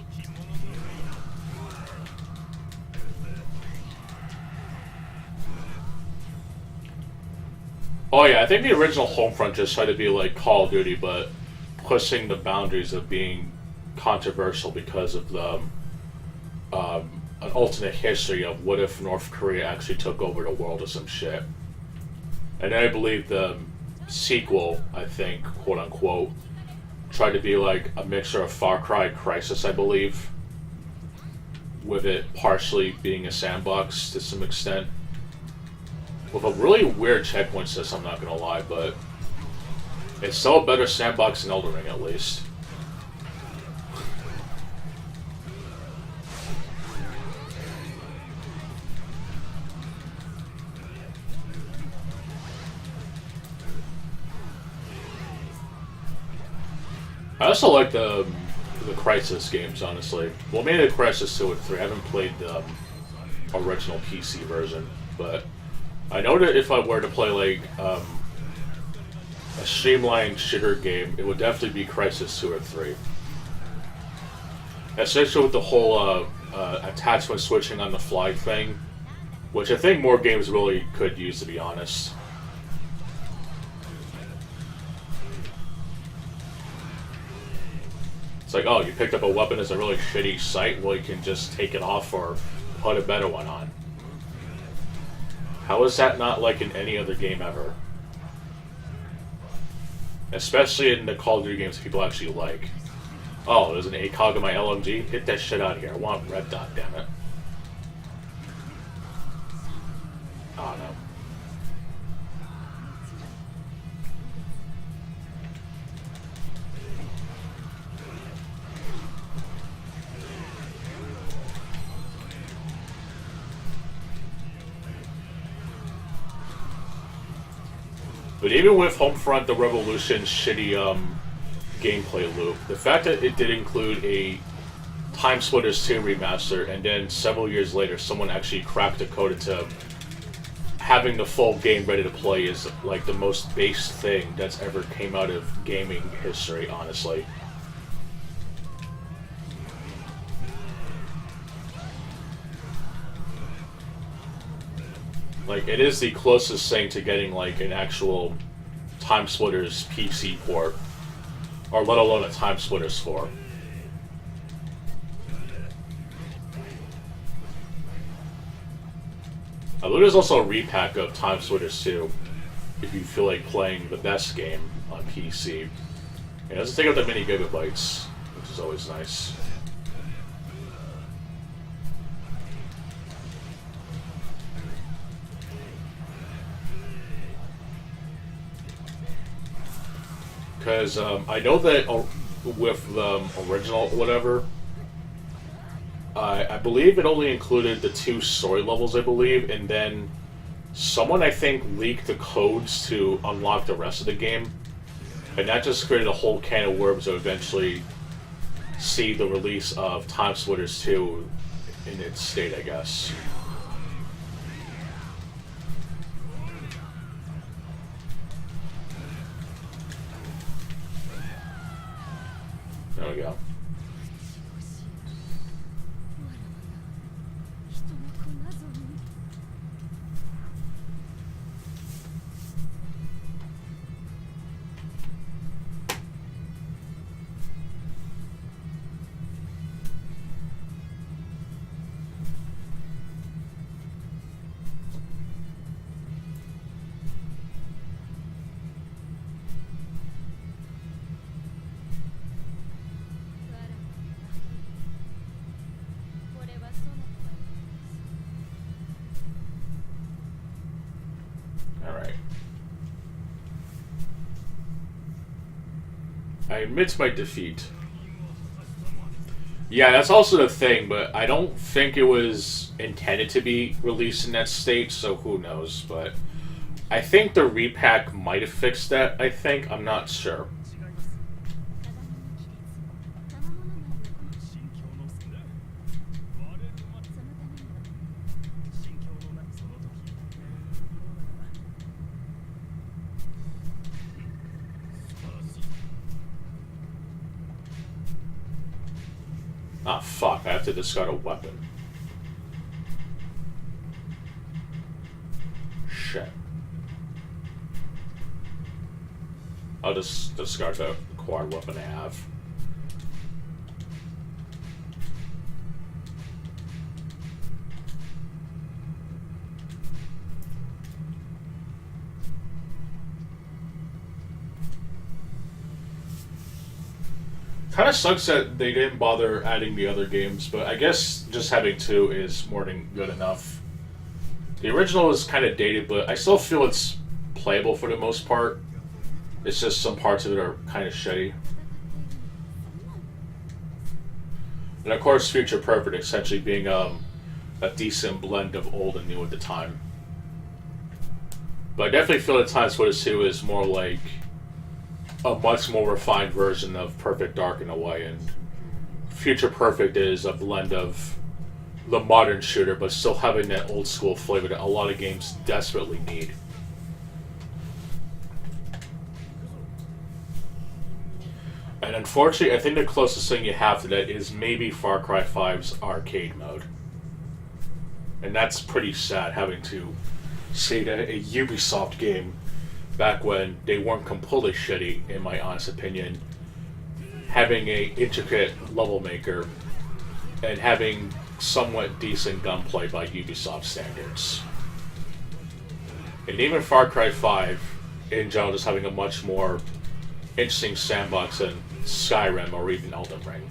Oh yeah, I think the original Homefront just tried to be like Call of Duty, but pushing the boundaries of being controversial because of the an alternate history of what if North Korea actually took over the world or some shit. And then I believe the sequel, I think, quote unquote, tried to be like a mixture of Far Cry Crisis, I believe, with it partially being a sandbox to some extent. With a really weird checkpoint system, I'm not gonna lie, but it's still a better sandbox than Elden Ring, at least. I also like the Crysis games, honestly. Well, maybe the Crysis 2 and 3. I haven't played the original PC version, but I know that if I were to play like a streamlined shooter game, it would definitely be Crysis 2 or 3. Especially with the whole attachment switching on the fly thing, which I think more games really could use, to be honest. It's like, oh, you picked up a weapon as a really shitty sight, well, you can just take it off or put a better one on. How is that not like in any other game ever? Especially in the Call of Duty games people actually like. Oh, there's an ACOG in my LMG? Hit that shit out of here. I want red dot, damn it. Oh, no. But even with Homefront, the Revolution's shitty gameplay loop, the fact that it did include a Time Splitters 2 remaster, and then several years later someone actually cracked the code into having the full game ready to play is like the most base thing that's ever came out of gaming history, honestly. Like, it is the closest thing to getting, like, an actual Time Splitters PC port. Or let alone a Time Splitters 4. I believe there's also a repack of Time Splitters 2, if you feel like playing the best game on PC. It doesn't take up that many gigabytes, which is always nice. Because I know that with the original whatever, I believe it only included the 2 story levels, I believe, and then someone, I think, leaked the codes to unlock the rest of the game, and that just created a whole can of worms to eventually see the release of Time Splitters 2 in its state, I guess. There we go. I admit my defeat. Yeah, that's also the thing, but I don't think it was intended to be released in that state, so who knows, but I think the repack might have fixed that. I think I'm not sure. Ah, fuck, I have to discard a weapon. Shit. I'll just discard the quad weapon I have. Kind of sucks that they didn't bother adding the other games, but I guess just having 2 is more than good enough. The original is kind of dated, but I still feel it's playable for the most part. It's just some parts of it are kind of shitty. And of course, Future Perfect essentially being a decent blend of old and new at the time. But I definitely feel that Time Splitters 2 is more like a much more refined version of Perfect Dark in a way, and Future Perfect is a blend of the modern shooter, but still having that old school flavor that a lot of games desperately need. And unfortunately, I think the closest thing you have to that is maybe Far Cry 5's arcade mode. And that's pretty sad, having to see that a Ubisoft game back when they weren't completely shitty, in my honest opinion, having a intricate level maker and having somewhat decent gunplay by Ubisoft standards. And even Far Cry 5, in general, just having a much more interesting sandbox than Skyrim or even Elden Ring.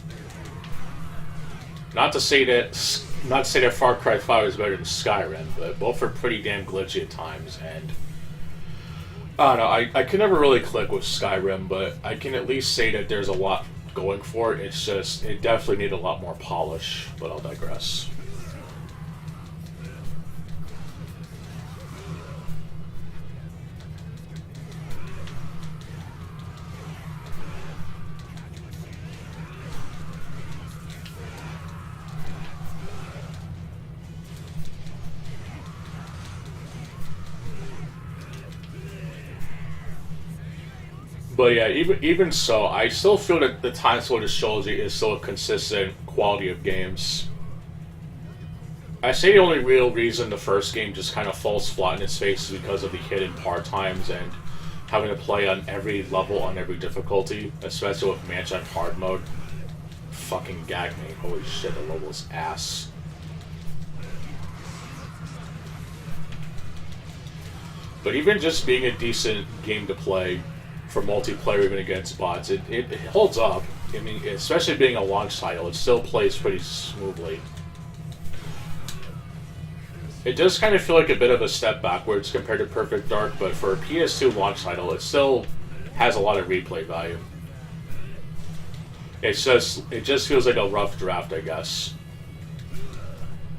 Not to say that Far Cry 5 is better than Skyrim, but both are pretty damn glitchy at times, and I don't know, I can never really click with Skyrim, but I can at least say that there's a lot going for it. It's just, it definitely needs a lot more polish, but I'll digress. But yeah, even so, I still feel that the Time Splitters trilogy is still a consistent quality of games. I say the only real reason the first game just kind of falls flat in its face is because of the hidden part times and having to play on every level on every difficulty, especially with Mansion Hard mode. Fucking gag me. Holy shit, the level is ass. But even just being a decent game to play for multiplayer, even against bots, it holds up. I mean, especially being a launch title, it still plays pretty smoothly. It does kind of feel like a bit of a step backwards compared to Perfect Dark, but for a PS2 launch title, it still has a lot of replay value. It just feels like a rough draft, I guess.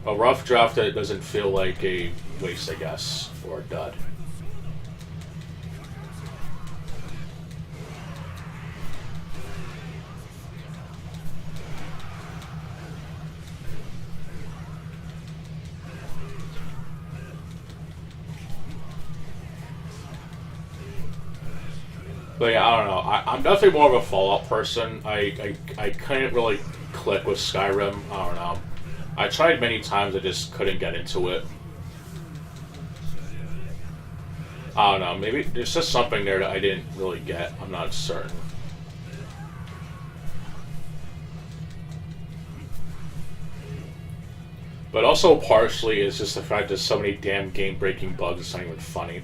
A rough draft that doesn't feel like a waste, I guess, or a dud. But yeah, I don't know. I'm definitely more of a Fallout person. I couldn't really click with Skyrim. I don't know. I tried many times, I just couldn't get into it. I don't know. Maybe there's just something there that I didn't really get. I'm not certain. But also partially it's just the fact there's so many damn game-breaking bugs, it's not even funny.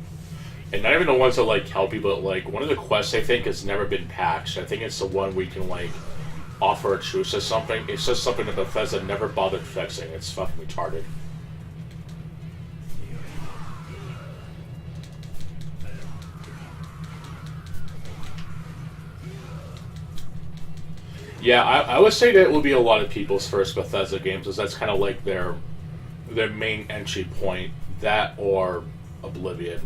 And not even the ones that like help you, but like one of the quests I think has never been patched. I think it's the one where you can like offer a truce or something. It's just something that Bethesda never bothered fixing. It's fucking retarded. Yeah, I would say that will be a lot of people's first Bethesda games, because that's kind of like their main entry point. That or Oblivion.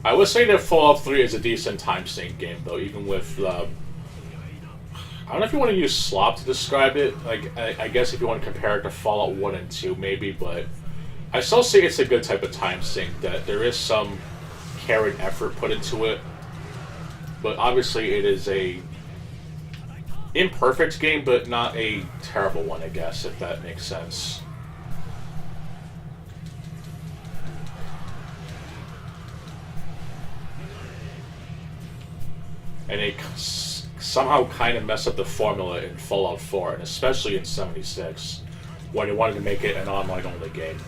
I would say that Fallout 3 is a decent time sink game, though, even with I don't know if you want to use slop to describe it. Like, I guess if you want to compare it to Fallout 1 and 2, maybe, but I still say it's a good type of time sink, that there is some care and effort put into it. But obviously it is a imperfect game, but not a terrible one, I guess, if that makes sense. And they somehow kind of mess up the formula in Fallout 4, and especially in 76, when they wanted to make it an online-only game.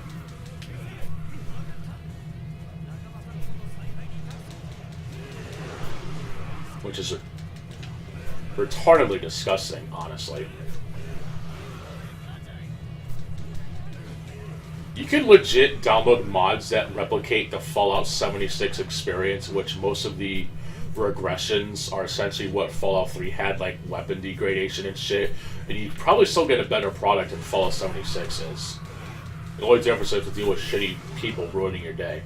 Which is retardedly disgusting, honestly. You can legit download mods that replicate the Fallout 76 experience, which most of the regressions are essentially what Fallout 3 had, like weapon degradation and shit, and you probably still get a better product than Fallout 76 is. The only difference is to deal with shitty people ruining your day,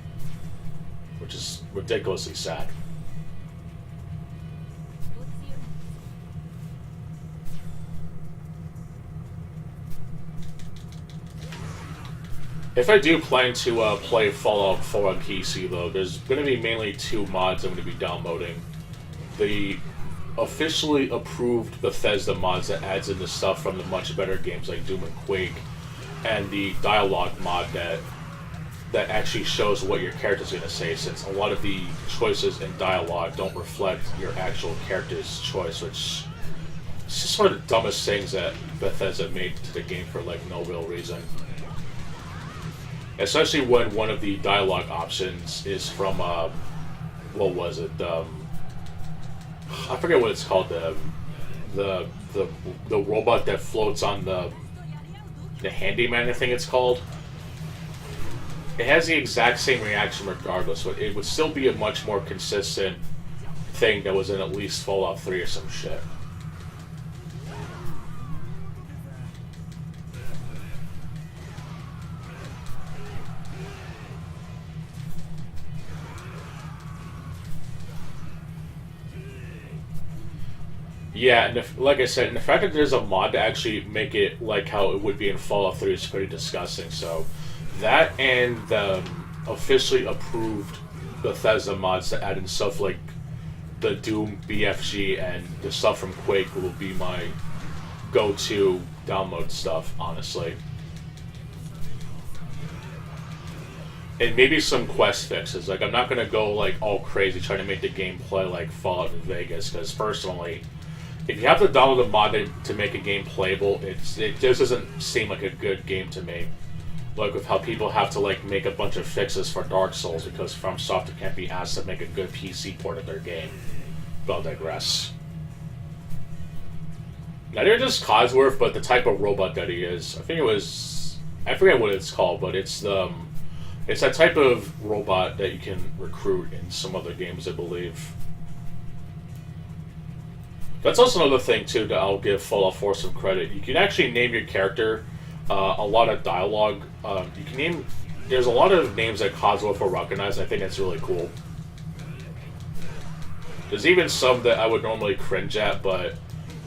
which is ridiculously sad. If I do plan to play Fallout 4 on PC, though, there's going to be mainly two mods I'm going to be downloading. The officially approved Bethesda mods that adds in the stuff from the much better games like Doom and Quake, and the dialogue mod that actually shows what your character's going to say, since a lot of the choices in dialogue don't reflect your actual character's choice, which is just one of the dumbest things that Bethesda made to the game for like no real reason. Especially when one of the dialogue options is from, what was it? I forget what it's called. The robot that floats on the handyman, I think it's called. It has the exact same reaction regardless, but it would still be a much more consistent thing that was in at least Fallout 3 or some shit. Yeah, and like I said, and the fact that there's a mod to actually make it like how it would be in Fallout 3 is pretty disgusting. So, that and the officially approved Bethesda mods to add in stuff like the Doom BFG and the stuff from Quake will be my go-to download stuff, honestly. And maybe some quest fixes. Like, I'm not going to go like all crazy trying to make the game play like Fallout New Vegas, because personally, if you have to download a mod to make a game playable, it just doesn't seem like a good game to me. Like with how people have to like make a bunch of fixes for Dark Souls because FromSoftware can't be asked to make a good PC port of their game. But I'll digress. Not even just Codsworth, but the type of robot that he is. I forget what it's called, but it's that type of robot that you can recruit in some other games, I believe. That's also another thing, too, that I'll give Fallout 4 some credit. You can actually name your character a lot of dialogue. You can name... There's a lot of names that Codsworth will recognize, and I think that's really cool. There's even some that I would normally cringe at, but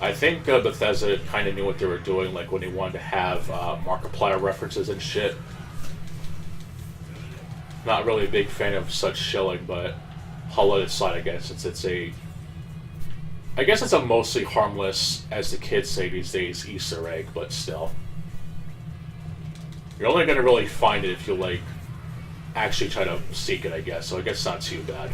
I think Bethesda kind of knew what they were doing, like when they wanted to have Markiplier references and shit. Not really a big fan of such shilling, but I'll let it slide, I guess, since it's a... I guess it's a mostly harmless, as the kids say these days, Easter egg, but still. You're only going to really find it if you, like, actually try to seek it, I guess, so I guess it's not too bad.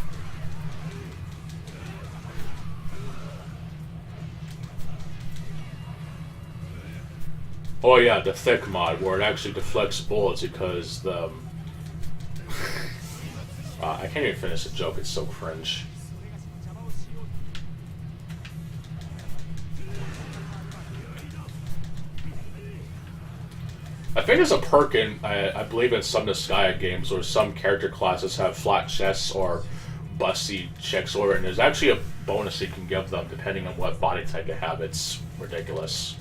Oh yeah, the thick mod, where it actually deflects bullets because the... I can't even finish the joke, it's so cringe. I think there's a perk in, I believe in some Disgaea games, where some character classes have flat chests or busty chicks, and there's actually a bonus you can give them depending on what body type they have. It's ridiculous.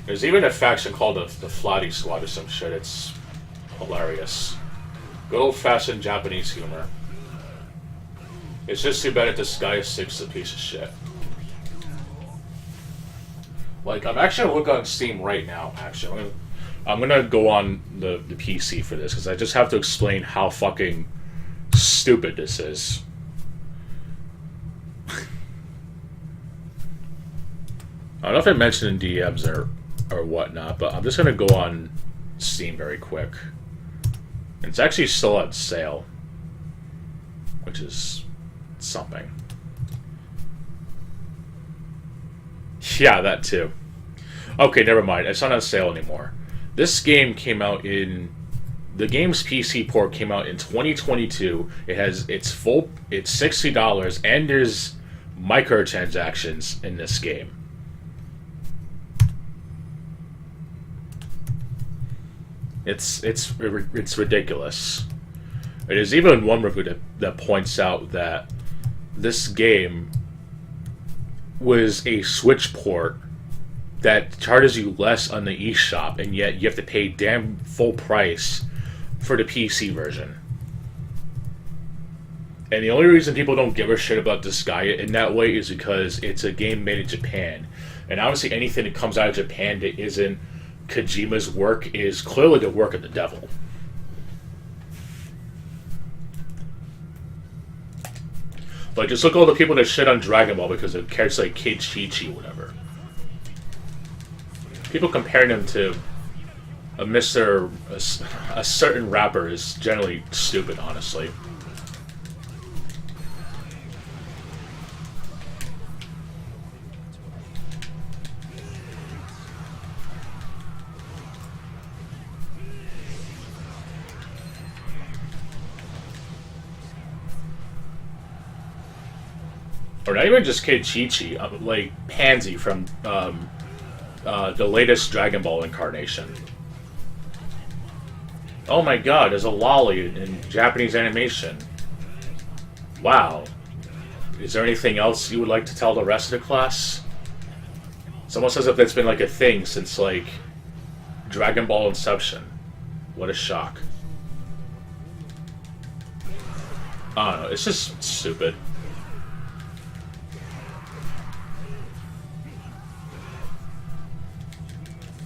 There's even a faction called the Flatty Squad or some shit. It's hilarious. Good old-fashioned Japanese humor. It's just too bad that this guy is 6 a piece of shit. Like, I'm actually gonna look on Steam right now. Actually, I'm gonna go on the PC for this because I just have to explain how fucking stupid this is. I don't know if I mentioned in DMs or whatnot, but I'm just gonna go on Steam very quick. And it's actually still on sale, which is something. Yeah, that too. Okay, never mind. It's not on sale anymore. This game came out in... The game's PC port came out in 2022. It's $60, and there's microtransactions in this game. It's ridiculous. There's even one review that points out that this game was a Switch port that charges you less on the eShop, and yet you have to pay damn full price for the PC version. And the only reason people don't give a shit about Disgaea in that way is because it's a game made in Japan. And obviously anything that comes out of Japan that isn't Kojima's work is clearly the work of the devil. Like, just look at all the people that shit on Dragon Ball because of characters like Kid Chi-Chi or whatever. People comparing him to a certain rapper is generally stupid, honestly. Or not even just Kid Chi-Chi, like Pansy from the latest Dragon Ball incarnation. Oh my god, there's a lolly in Japanese animation. Wow. Is there anything else you would like to tell the rest of the class? It's almost as if that's been like a thing since like Dragon Ball Inception. What a shock. I don't know, it's just stupid.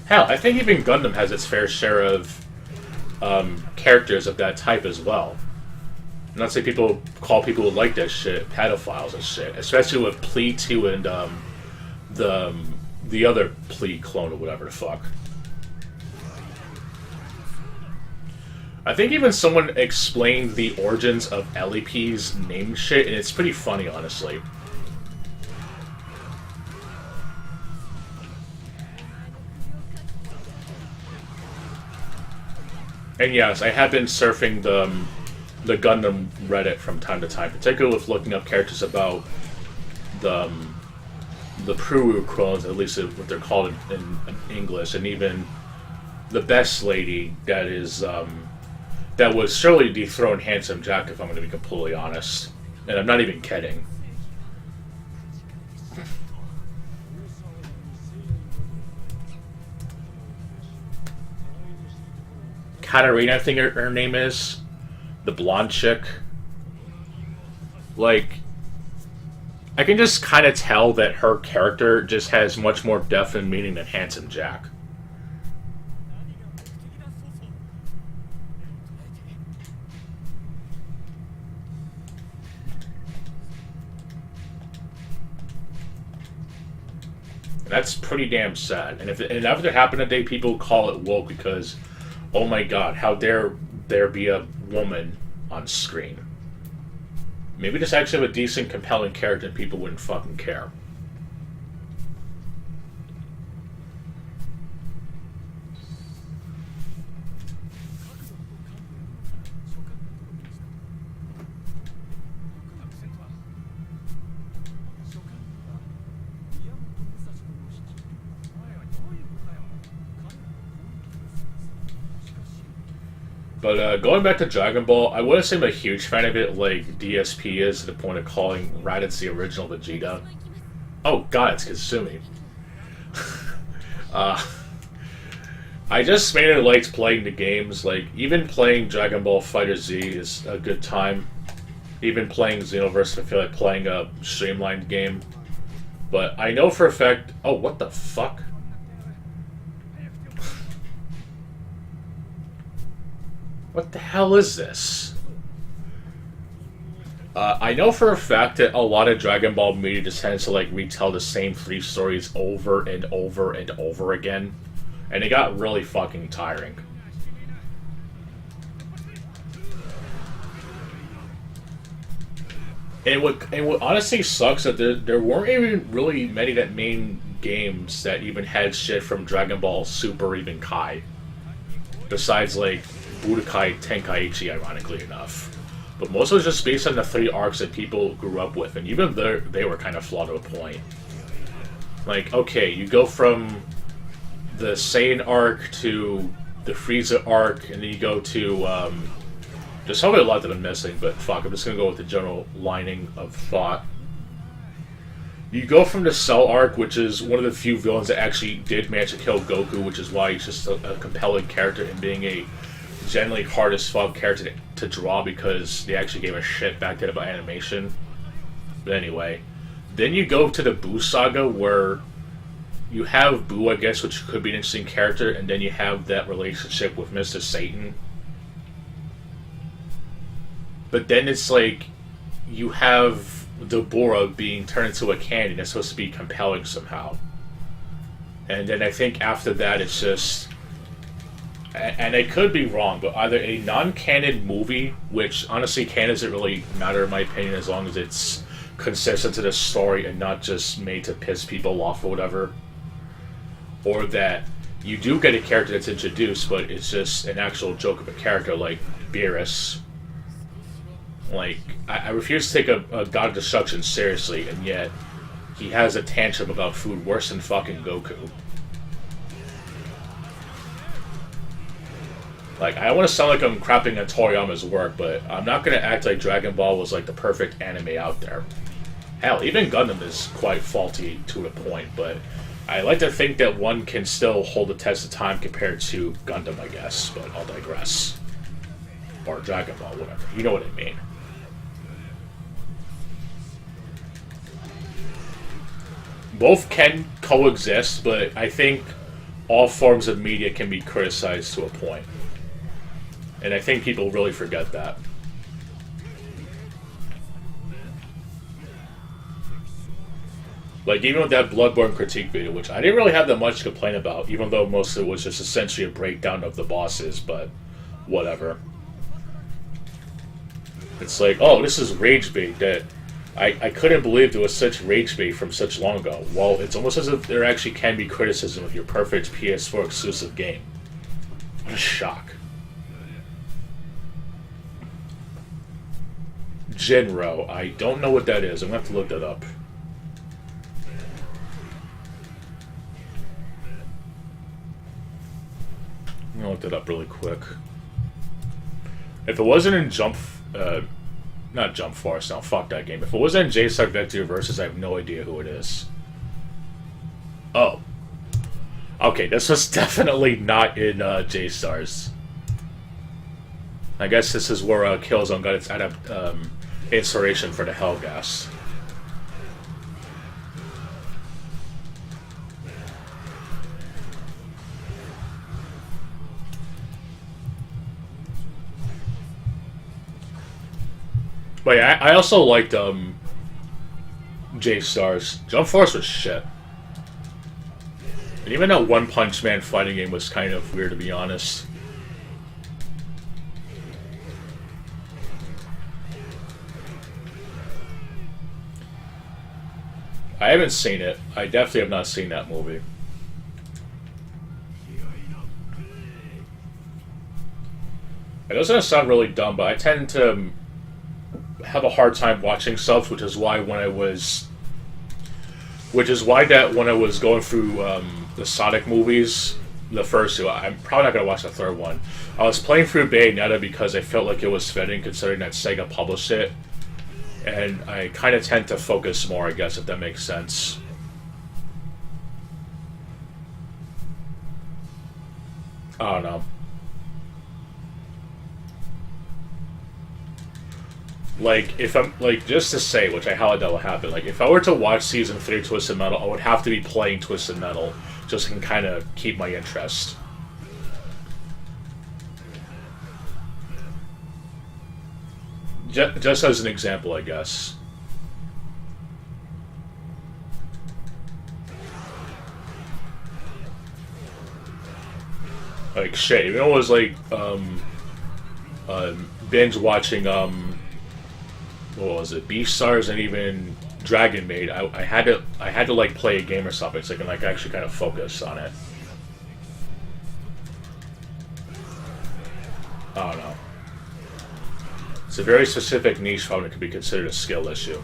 Hell, I think even Gundam has its fair share of characters of that type as well. Not say people call people who like that shit pedophiles and shit, especially with Plea 2 and the other Plea clone or whatever the fuck. I think even someone explained the origins of LEP's name shit, and it's pretty funny, honestly. And yes, I have been surfing the Gundam Reddit from time to time, particularly with looking up characters about the Pruru clones, at least what they're called in English, and even the best lady that is that was surely dethroned Handsome Jack, if I'm going to be completely honest, and I'm not even kidding. Katarina, I think her name is. The blonde chick. Like, I can just kind of tell that her character just has much more depth and meaning than Handsome Jack. And that's pretty damn sad. And if it happened today, people call it woke because, oh my god, how dare there be a woman on screen. Maybe just actually have a decent, compelling character and people wouldn't fucking care. But going back to Dragon Ball, I wouldn't say I'm a huge fan of it like DSP is, to the point of calling Raditz the original Vegeta. Oh god, it's Kasumi. I just mainly liked playing the games. Like, even playing Dragon Ball FighterZ is a good time. Even playing Xenoverse, I feel like playing a streamlined game. But I know for a fact... Oh, what the fuck? What the hell is this? I know for a fact that a lot of Dragon Ball media just tends to like retell the same 3 stories over and over and over again. And it got really fucking tiring. And what honestly sucks that there weren't even really many that main games that even had shit from Dragon Ball Super or even Kai. Besides like Budokai Tenkaichi, ironically enough. But most of it was just based on the 3 arcs that people grew up with, and even they were kind of flawed to a point. Like, okay, you go from the Saiyan arc to the Frieza arc, and then you go to, there's probably a lot that I'm missing, but fuck, I'm just gonna go with the general lining of thought. You go from the Cell arc, which is one of the few villains that actually did manage to kill Goku, which is why he's just a compelling character and being a generally hard as fuck character to draw because they actually gave a shit back then about animation. But anyway, then you go to the Buu saga where you have Buu, I guess, which could be an interesting character, and then you have that relationship with Mr. Satan. But then it's like you have Deborah being turned into a candy that's supposed to be compelling somehow. And then I think after that it's just... And I could be wrong, but either a non-canon movie, which honestly canon doesn't really matter in my opinion as long as it's consistent to the story and not just made to piss people off or whatever, or that you do get a character that's introduced but it's just an actual joke of a character like Beerus. Like, I refuse to take a God of Destruction seriously, and yet he has a tantrum about food worse than fucking Goku. Like, I don't want to sound like I'm crapping on Toriyama's work, but I'm not going to act like Dragon Ball was like the perfect anime out there. Hell, even Gundam is quite faulty to a point, but I like to think that one can still hold the test of time compared to Gundam, I guess, but I'll digress. Or Dragon Ball, whatever. You know what I mean. Both can coexist, but I think all forms of media can be criticized to a point. And I think people really forget that. Like, even with that Bloodborne critique video, which I didn't really have that much to complain about, even though most of it was just essentially a breakdown of the bosses, but whatever. It's like, oh, this is rage bait that I couldn't believe there was such rage bait from such long ago. Well, it's almost as if there actually can be criticism of your perfect PS4 exclusive game. What a shock. Jinro, I don't know what that is. I'm going to have to look that up. I'm going to look that up really quick. If it wasn't in not Jump Force, no, fuck that game. If it wasn't in J-Star Victory Versus, I have no idea who it is. Oh. Okay, this was definitely not in J-Stars. I guess this is where Killzone got its inspiration for the Hellgas. But yeah, I also liked J-Stars. Jump Force was shit. And even that One Punch Man fighting game was kind of weird, to be honest. I haven't seen it. I definitely have not seen that movie. It doesn't sound really dumb, but I tend to have a hard time watching subs, which is why when I was going through the Sonic movies, the first two, I'm probably not going to watch the third one. I was playing through Bayonetta because I felt like it was fitting considering that Sega published it. And I kind of tend to focus more, I guess, if that makes sense. I don't know. Like, if I'm, like, just to say, which I highly doubt will happen, like, if I were to watch Season 3 of Twisted Metal, I would have to be playing Twisted Metal, just to kind of keep my interest. Just as an example, I guess. Like, shit, even though it was, like, binge watching, what was it, Beastars and even Dragon Maid, I had to like play a game or something so I can like actually kind of focus on it. I don't know. It's a very specific niche problem that could be considered a skill issue.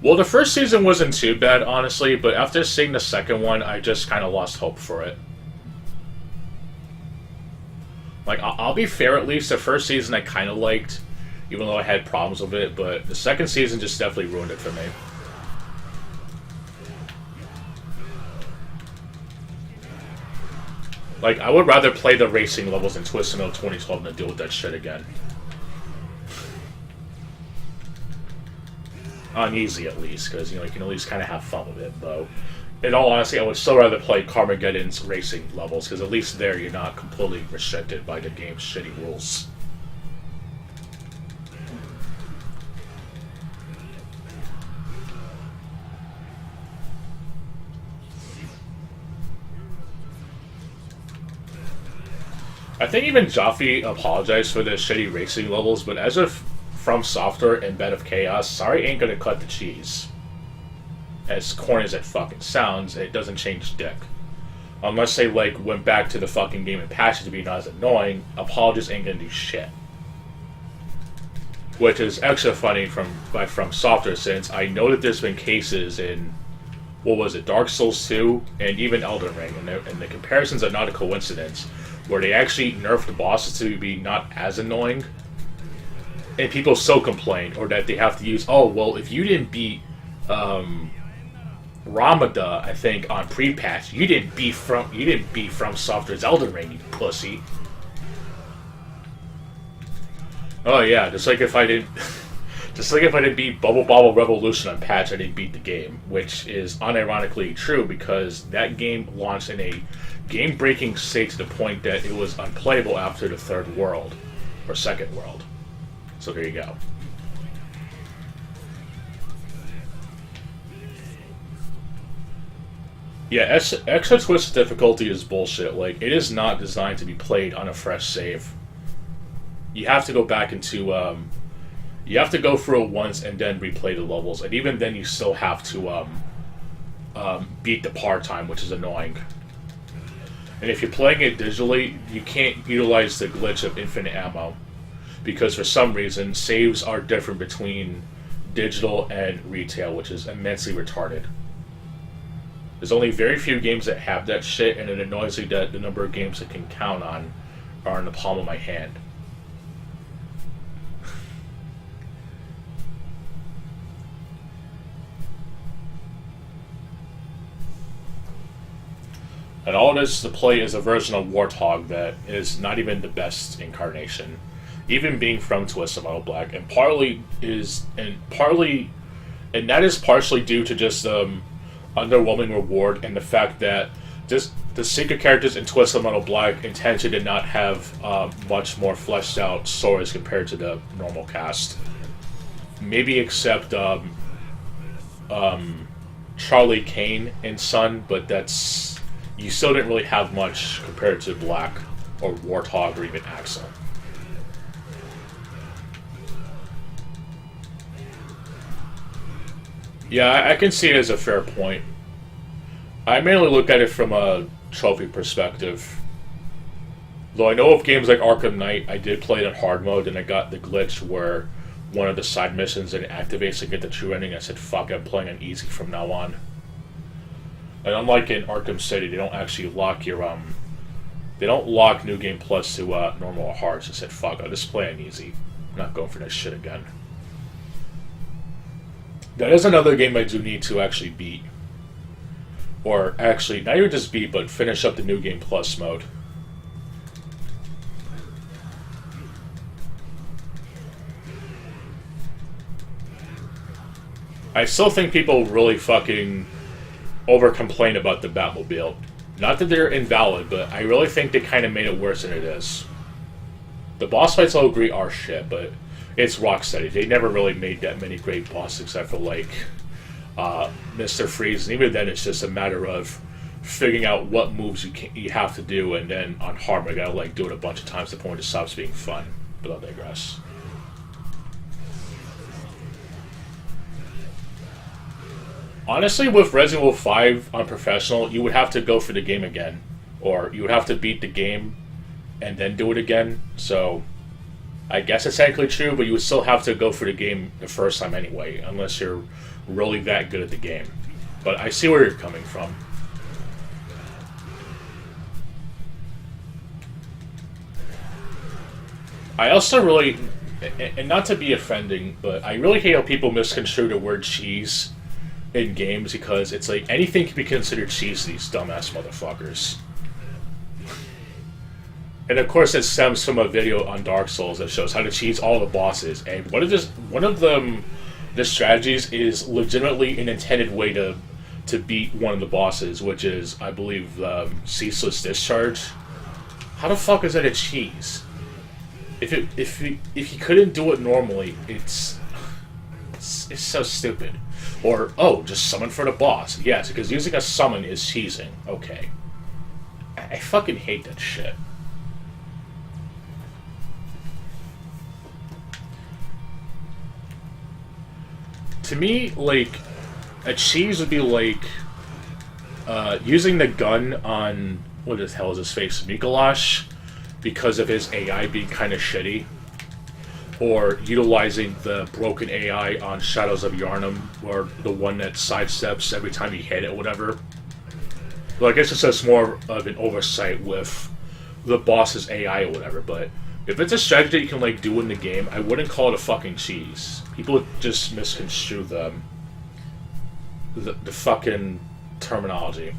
Well, the first season wasn't too bad, honestly, but after seeing the second one, I just kind of lost hope for it. Like, I'll be fair, at least, the first season I kind of liked, even though I had problems with it, but the second season just definitely ruined it for me. Like, I would rather play the racing levels in Twisted Metal 2012 than deal with that shit again. On easy, at least, because, you know, you can at least kind of have fun with it, though. In all honesty, I would still rather play Carmageddon's racing levels, because at least there you're not completely restricted by the game's shitty rules. I think even Jaffe apologized for the shitty racing levels, but as of From Software and Bed of Chaos, sorry ain't gonna cut the cheese. As corny as it fucking sounds, it doesn't change dick. Unless they, like, went back to the fucking game and patched it to be not as annoying, apologists ain't gonna do shit. Which is extra funny from Software, since I know that there's been cases in, what was it, Dark Souls 2, and even Elden Ring, and the comparisons are not a coincidence, where they actually nerfed the bosses to be not as annoying, and people still complain, or that they have to use, oh, well, if you didn't beat Ramada, I think, on pre-patch, you didn't beat From Software's Elden Ring, you pussy. Oh yeah, just like if I didn't beat Bubble Bobble Revolution on patch, I didn't beat the game, which is unironically true because that game launched in a game-breaking state to the point that it was unplayable after the third world, or second world. So there you go. Yeah, extra twist difficulty is bullshit. Like, it is not designed to be played on a fresh save. You have to go back into, you have to go through it once and then replay the levels, and even then you still have to, beat the par time, which is annoying. And if you're playing it digitally, you can't utilize the glitch of infinite ammo, because for some reason, saves are different between digital and retail, which is immensely retarded. There's only very few games that have that shit, and it annoys me that the number of games I can count on are in the palm of my hand. And all it is to play is a version of Warthog that is not even the best incarnation, even being from Twisted Metal Black, and that is partially due to just underwhelming reward and the fact that just the secret characters in Twisted Metal Black intentionally did not have much more fleshed out stories compared to the normal cast. Maybe except Charlie Kane and Son, but that's, you still didn't really have much compared to Black or Warthog or even Axel. Yeah, I can see it as a fair point. I mainly look at it from a trophy perspective. Though I know of games like Arkham Knight, I did play it in hard mode, and I got the glitch where one of the side missions and it activates to get the true ending. I said, fuck, I'm playing on easy from now on. And unlike in Arkham City, they don't actually lock your, they don't lock New Game Plus to normal or hard. So I said, fuck, I'll just play on easy. I'm not going for that shit again. That is another game I do need to actually beat. Or actually, not even just beat, but finish up the New Game Plus mode. I still think people really fucking over-complain about the Batmobile. Not that they're invalid, but I really think they kind of made it worse than it is. The boss fights, I'll agree, are shit, but it's Rocksteady. They never really made that many great bosses except for, like, Mr. Freeze, and even then it's just a matter of figuring out what moves you have to do, and then on hard, I gotta, like, do it a bunch of times to the point it stops being fun. But I'll digress. Honestly, with Resident Evil 5 on Professional, you would have to go for the game again. Or you would have to beat the game and then do it again. So, I guess it's technically true, but you would still have to go for the game the first time anyway, unless you're really that good at the game. But I see where you're coming from. I also really, and not to be offending, but I really hate how people misconstrue the word cheese in games, because it's like anything can be considered cheese to these dumbass motherfuckers. And of course, it stems from a video on Dark Souls that shows how to cheese all the bosses. And one of the strategies is legitimately an intended way to beat one of the bosses, which is, I believe, Ceaseless Discharge. How the fuck is that a cheese? If he couldn't do it normally, it's so stupid. Or, oh, just summon for the boss. Yes, because using a summon is cheesing. Okay. I fucking hate that shit. To me, like, a cheese would be like using the gun on, what the hell is his face, Mikolash, because of his AI being kind of shitty. Or utilizing the broken AI on Shadows of Yharnam, or the one that sidesteps every time you hit it or whatever. Well, I guess it's just more of an oversight with the boss's AI or whatever, but if it's a strategy that you can, like, do in the game, I wouldn't call it a fucking cheese. People just misconstrue the fucking terminology.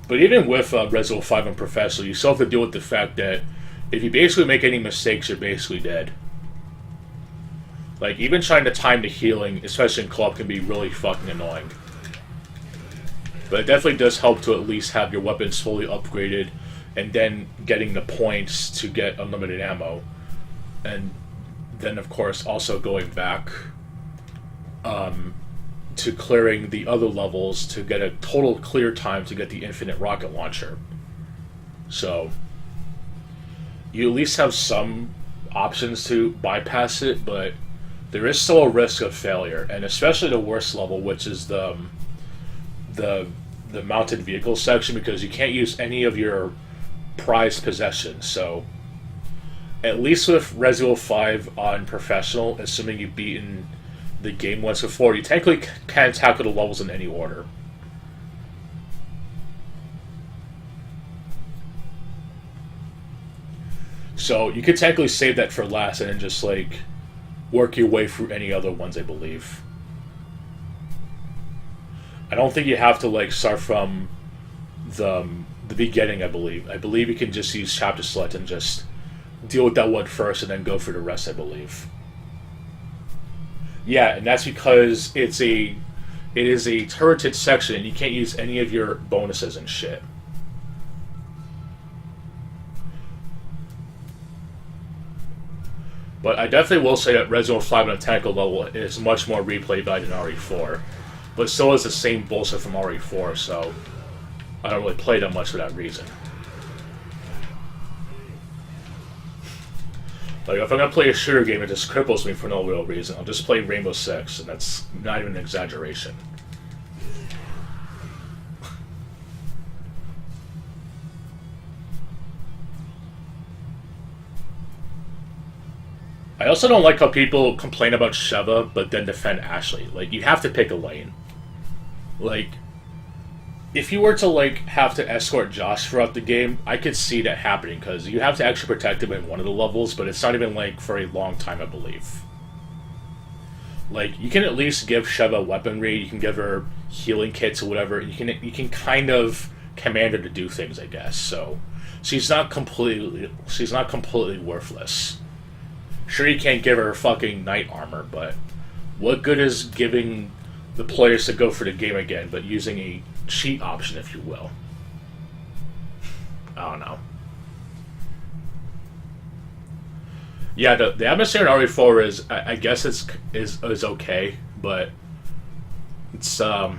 But even with Resident Evil 5 and Professional, you still have to deal with the fact that if you basically make any mistakes, you're basically dead. Like, even trying to time the healing, especially in co-op, can be really fucking annoying. But it definitely does help to at least have your weapons fully upgraded, and then getting the points to get unlimited ammo. And then, of course, also going back to clearing the other levels to get a total clear time to get the infinite rocket launcher. So, you at least have some options to bypass it, but there is still a risk of failure, and especially the worst level, which is the mounted vehicle section, because you can't use any of your prized possessions. So, at least with Resident Evil 5 on Professional, assuming you've beaten the game once before, you technically can tackle the levels in any order. So you could technically save that for last and then just, like, work your way through any other ones, I believe. I don't think you have to, like, start from the beginning, I believe. I believe you can just use chapter select and just deal with that one first and then go for the rest, I believe. Yeah, and that's because it is a turreted section and you can't use any of your bonuses and shit. But I definitely will say that Resident Evil 5 on a technical level is much more replay value than RE4. But still is the same bullshit from RE4, so I don't really play that much for that reason. Like, if I'm gonna play a shooter game that just cripples me for no real reason, I'll just play Rainbow Six, and that's not even an exaggeration. I also don't like how people complain about Sheva, but then defend Ashley. Like, you have to pick a lane. Like, if you were to like have to escort Josh throughout the game, I could see that happening because you have to actually protect him in one of the levels, but it's not even like for a long time, I believe. Like you can at least give Sheva weaponry, you can give her healing kits or whatever. You can kind of command her to do things, I guess. So she's not completely worthless. Sure, you can't give her fucking knight armor, but what good is giving the players to go for the game again, but using a cheat option, if you will? I don't know. Yeah, the atmosphere in RE4 is, I guess, is okay, but it's I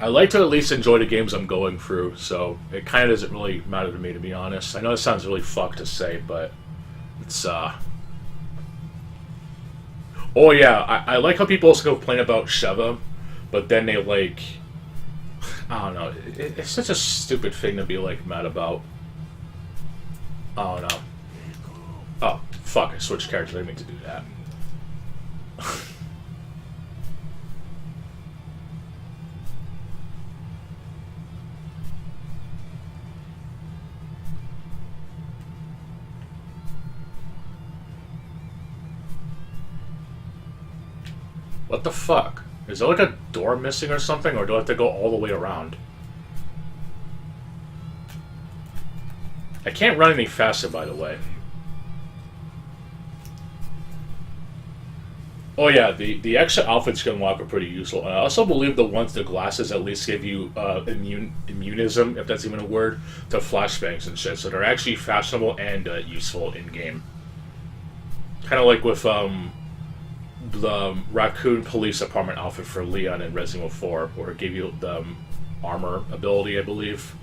like to at least enjoy the games I'm going through, so it kind of doesn't really matter to me, to be honest. I know it sounds really fucked to say, but it's oh yeah, I like how people also complain about Sheva, but then they like, I don't know, it's such a stupid thing to be like mad about. I don't know. Oh, fuck, I switched characters, I didn't mean to do that. What the fuck? Is there like a door missing or something, or do I have to go all the way around? I can't run any faster, by the way. Oh yeah, the extra outfits you can unlock are pretty useful. And I also believe the ones with the glasses at least give you immunism, if that's even a word, to flashbangs and shit. So they're actually fashionable and useful in-game. Kind of like with the Raccoon Police Department outfit for Leon in Resident Evil 4, where it gave you the armor ability, I believe.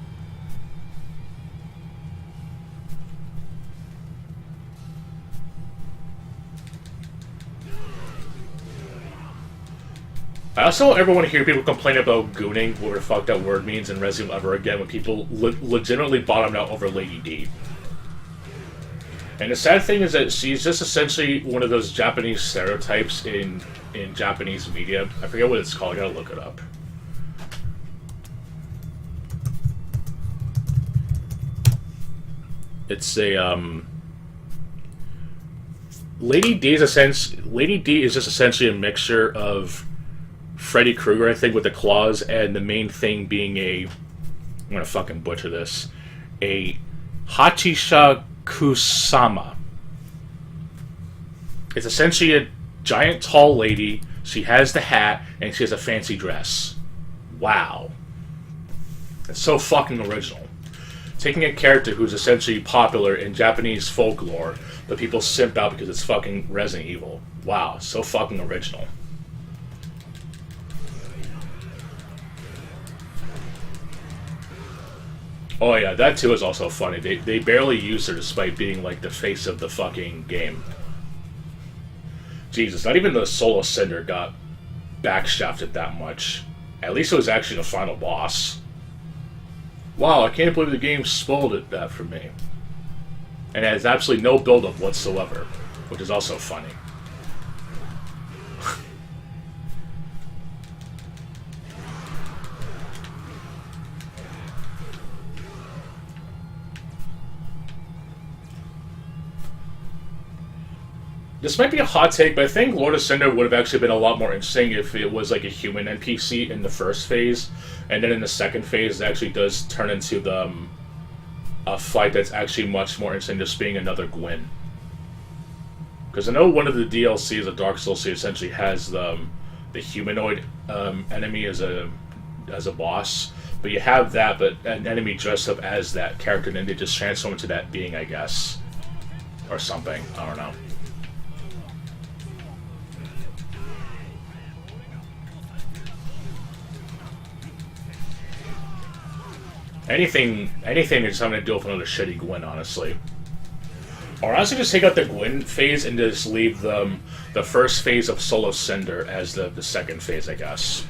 I also don't ever want to hear people complain about gooning, whatever the fuck that word means, in Resident Evil ever again, when people legitimately bottomed out over Lady D. And the sad thing is that she's just essentially one of those Japanese stereotypes in Japanese media. I forget what it's called, I gotta look it up. It's a, Lady D is just essentially a mixture of Freddy Krueger, I think, with the claws, and the main thing being I'm gonna fucking butcher this, a Hachisha Kusama. It's essentially a giant tall lady, she has the hat, and she has a fancy dress. Wow. It's so fucking original. Taking a character who's essentially popular in Japanese folklore, but people simp out because it's fucking Resident Evil. Wow, so fucking original. Oh yeah, that too is also funny. They barely use her despite being like the face of the fucking game. Jesus, not even the Solo Cinder got backshafted that much. At least it was actually the final boss. Wow, I can't believe the game spoiled that for me. And it has absolutely no build-up whatsoever, which is also funny. This might be a hot take, but I think Lord of Cinder would have actually been a lot more interesting if it was like a human NPC in the first phase, and then in the second phase it actually does turn into a fight that's actually much more interesting, just being another Gwyn. Because I know one of the DLCs of Dark Souls essentially has the humanoid enemy as a boss, but you have that, but an enemy dressed up as that character, and then they just transform into that being, I guess, or something. I don't know. Anything that's something to do with another shitty Gwyn, honestly. Or honestly, just take out the Gwyn phase and just leave the first phase of Solo Cinder as the second phase, I guess.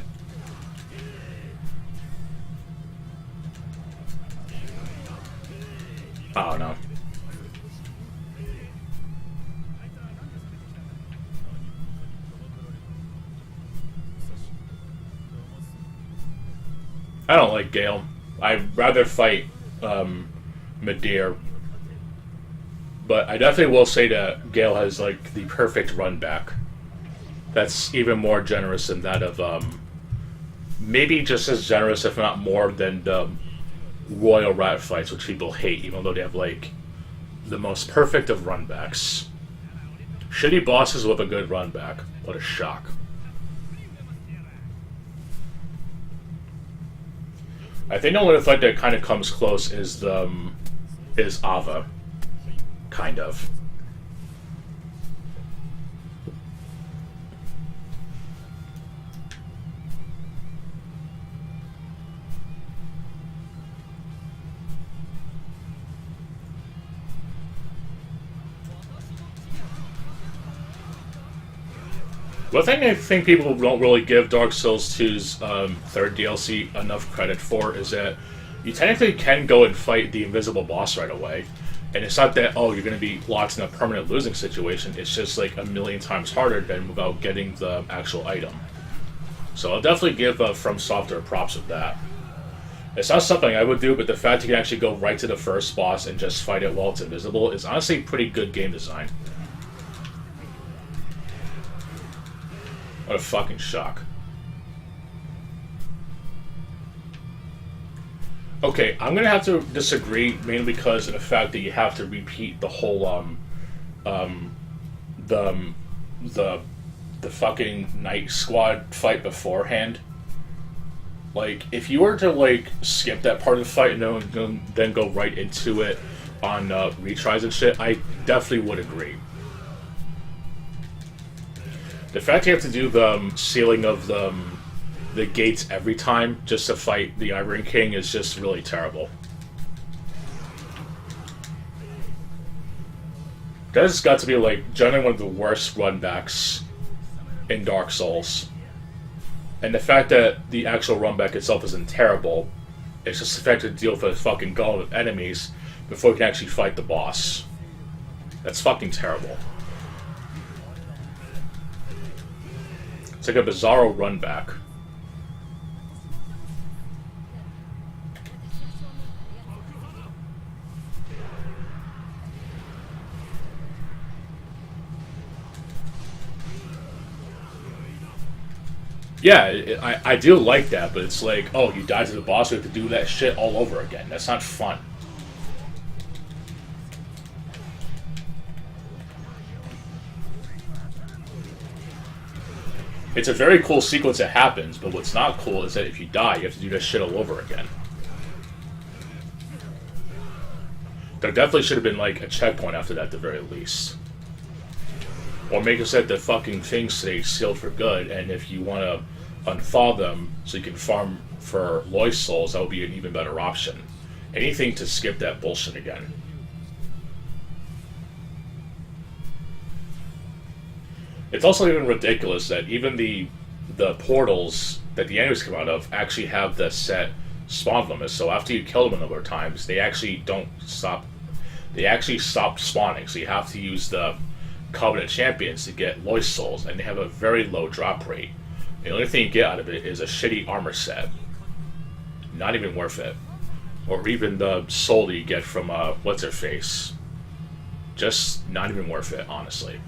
I don't know. I don't like Gale. I'd rather fight Midir. But I definitely will say that Gale has like the perfect run back. That's even more generous than that of maybe just as generous, if not more, than the Royal Rat fights, which people hate, even though they have like the most perfect of run backs. Shitty bosses with a good run back. What a shock. I think the only fight that kind of comes close is Ava. Kind of. One thing I think people don't really give Dark Souls 2's third DLC enough credit for is that you technically can go and fight the invisible boss right away. And it's not that, oh, you're going to be locked in a permanent losing situation. It's just like a million times harder than without getting the actual item. So I'll definitely give From Software props of that. It's not something I would do, but the fact you can actually go right to the first boss and just fight it while it's invisible is honestly pretty good game design. What a fucking shock. Okay, I'm gonna have to disagree, mainly because of the fact that you have to repeat the whole the fucking Night Squad fight beforehand. Like, if you were to like skip that part of the fight and then go right into it on retries and shit, I definitely would agree. The fact you have to do the sealing of the gates every time just to fight the Iron King is just really terrible. That's got to be like generally one of the worst runbacks in Dark Souls. And the fact that the actual runback itself isn't terrible, it's just the fact to deal with a fucking gauntlet of enemies before you can actually fight the boss. That's fucking terrible. It's like a bizarro run back. Yeah, I do like that, but it's like, oh, you died to the boss, we have to do that shit all over again. That's not fun. It's a very cool sequence that happens, but what's not cool is that if you die, you have to do that shit all over again. There definitely should have been, like, a checkpoint after that at the very least. Or make it so that the fucking things stay sealed for good, and if you want to unthaw them so you can farm for Lois souls, that would be an even better option. Anything to skip that bullshit again. It's also even ridiculous that even the portals that the enemies come out of actually have the set spawn limit. So after you kill them a number of times, they actually don't stop. They actually stop spawning. So you have to use the Covenant Champions to get Lois souls, and they have a very low drop rate. The only thing you get out of it is a shitty armor set. Not even worth it. Or even the soul that you get from what's her face. Just not even worth it, honestly.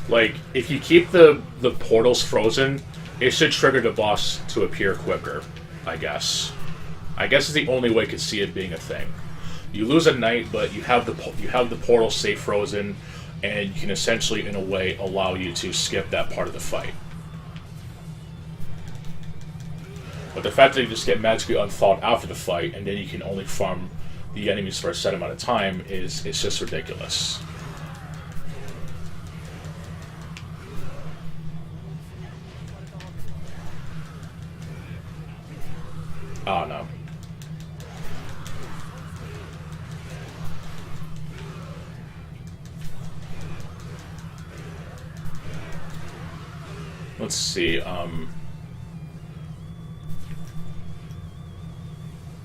Like, if you keep the portals frozen, it should trigger the boss to appear quicker, I guess. I guess it's the only way I could see it being a thing. You lose a knight, but you have the portal stay frozen, and you can essentially, in a way, allow you to skip that part of the fight. But the fact that you just get magically unthawed after the fight, and then you can only farm the enemies for a set amount of time, it's just ridiculous. Oh no. Let's see,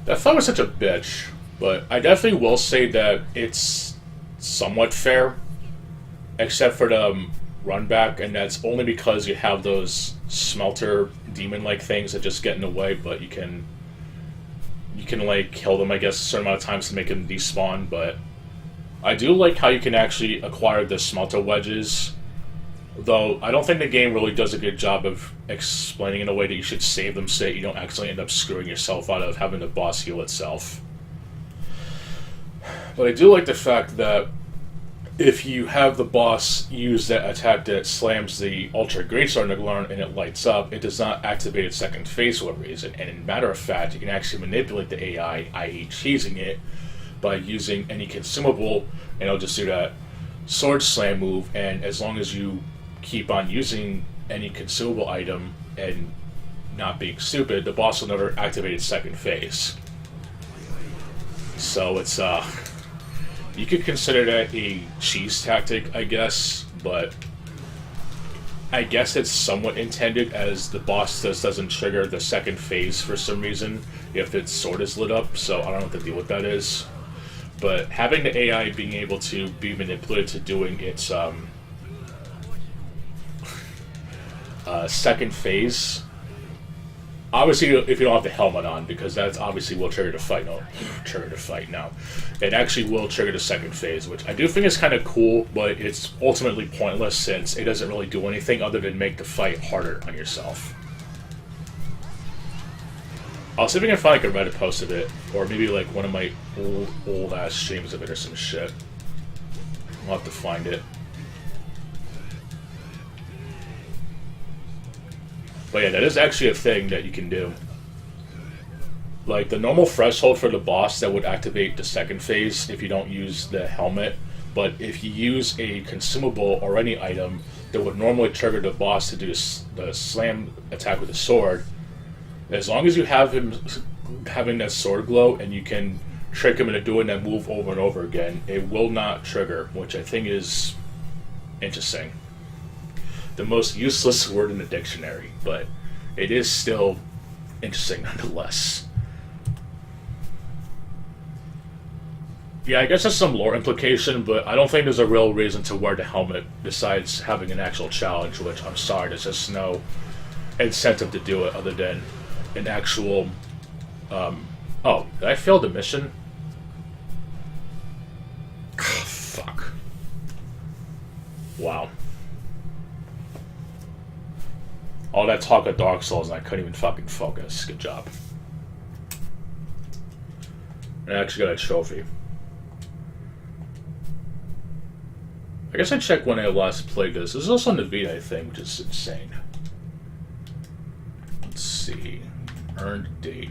that fight was such a bitch. But I definitely will say that it's somewhat fair, except for the run back, and that's only because you have those smelter demon-like things that just get in the way, but you can like kill them, I guess, a certain amount of times to make them despawn. But I do like how you can actually acquire the smelter wedges, though I don't think the game really does a good job of explaining in a way that you should save them so that you don't actually end up screwing yourself out of having the boss heal itself. But I do like the fact that if you have the boss use that attack that slams the Ultra Greatsword Naglarn and it lights up, it does not activate its second phase for whatever reason. And in matter of fact, you can actually manipulate the AI, i.e. cheesing it, by using any consumable, and it'll just do that sword slam move, and as long as you keep on using any consumable item and not being stupid, the boss will never activate its second phase. So it's, you could consider that a cheese tactic, I guess, but I guess it's somewhat intended, as the boss doesn't trigger the second phase for some reason if its sword is lit up, so I don't know what the deal with that is. But having the AI being able to be manipulated to doing its second phase, obviously if you don't have the helmet on, because that's obviously will trigger the fight. No, trigger the fight now. It actually will trigger the second phase, which I do think is kind of cool, but it's ultimately pointless since it doesn't really do anything other than make the fight harder on yourself. I'll see if I can find like a Reddit post of it, or maybe like one of my old ass streams of it or some shit. I'll have to find it. But yeah, that is actually a thing that you can do. Like, the normal threshold for the boss that would activate the second phase if you don't use the helmet, but if you use a consumable or any item that would normally trigger the boss to do the slam attack with the sword, as long as you have him having that sword glow and you can trick him into doing that move over and over again, it will not trigger, which I think is interesting. The most useless word in the dictionary, but it is still interesting nonetheless. Yeah, I guess there's some lore implication, but I don't think there's a real reason to wear the helmet besides having an actual challenge, which I'm sorry, there's just no incentive to do it other than an actual... oh, did I fail the mission? Fuck. Wow. All that talk of Dark Souls and I couldn't even fucking focus. Good job. I actually got a trophy. I guess I checked when I last played this. This is also on the Vita, I think, which is insane. Let's see. Earned date.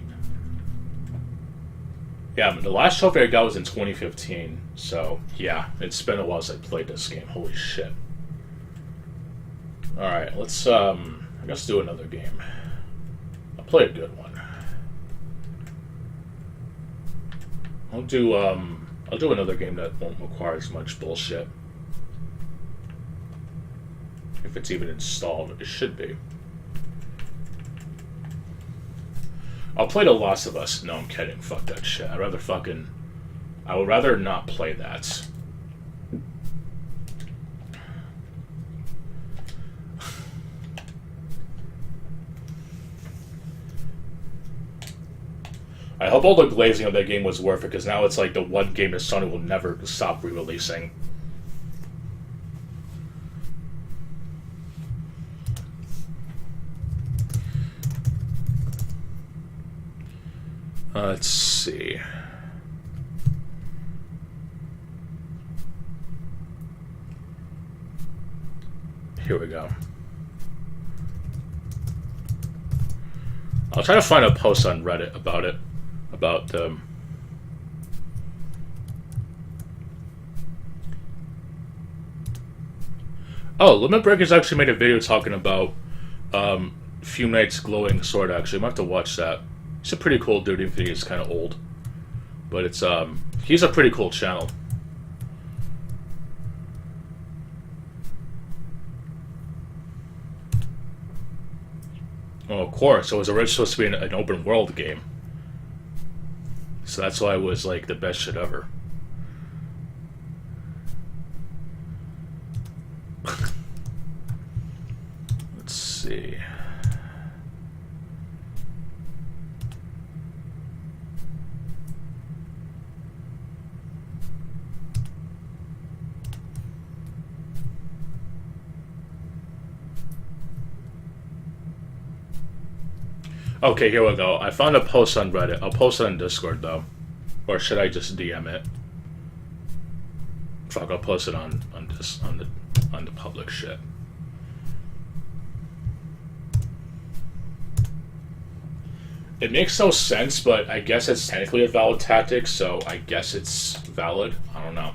Yeah, the last trophy I got was in 2015. So, yeah, it's been a while since I played this game. Holy shit. Alright, let's do another game. I'll play a good one. I'll do another game that won't require as much bullshit. If it's even installed, it should be. I'll play The Last of Us. No, I'm kidding. Fuck that shit. I would rather not play that. I hope all the glazing of that game was worth it, because now it's like the one game that Sony will never stop re-releasing. Let's see. Here we go. I'll try to find a post on Reddit about it. About Oh, Limit Breaker's actually made a video talking about Fume Knight's glowing sword. Actually, I'm gonna have to watch that. He's a pretty cool dude, even if he's kind of old. But it's he's a pretty cool channel. Oh, of course. It was originally supposed to be an open world game. So that's why it was like the best shit ever. Let's see. Okay, here we go. I found a post on Reddit. I'll post it on Discord though. Or should I just DM it? Fuck, I'll post it on the public shit. It makes no sense, but I guess it's technically a valid tactic, so I guess it's valid. I don't know.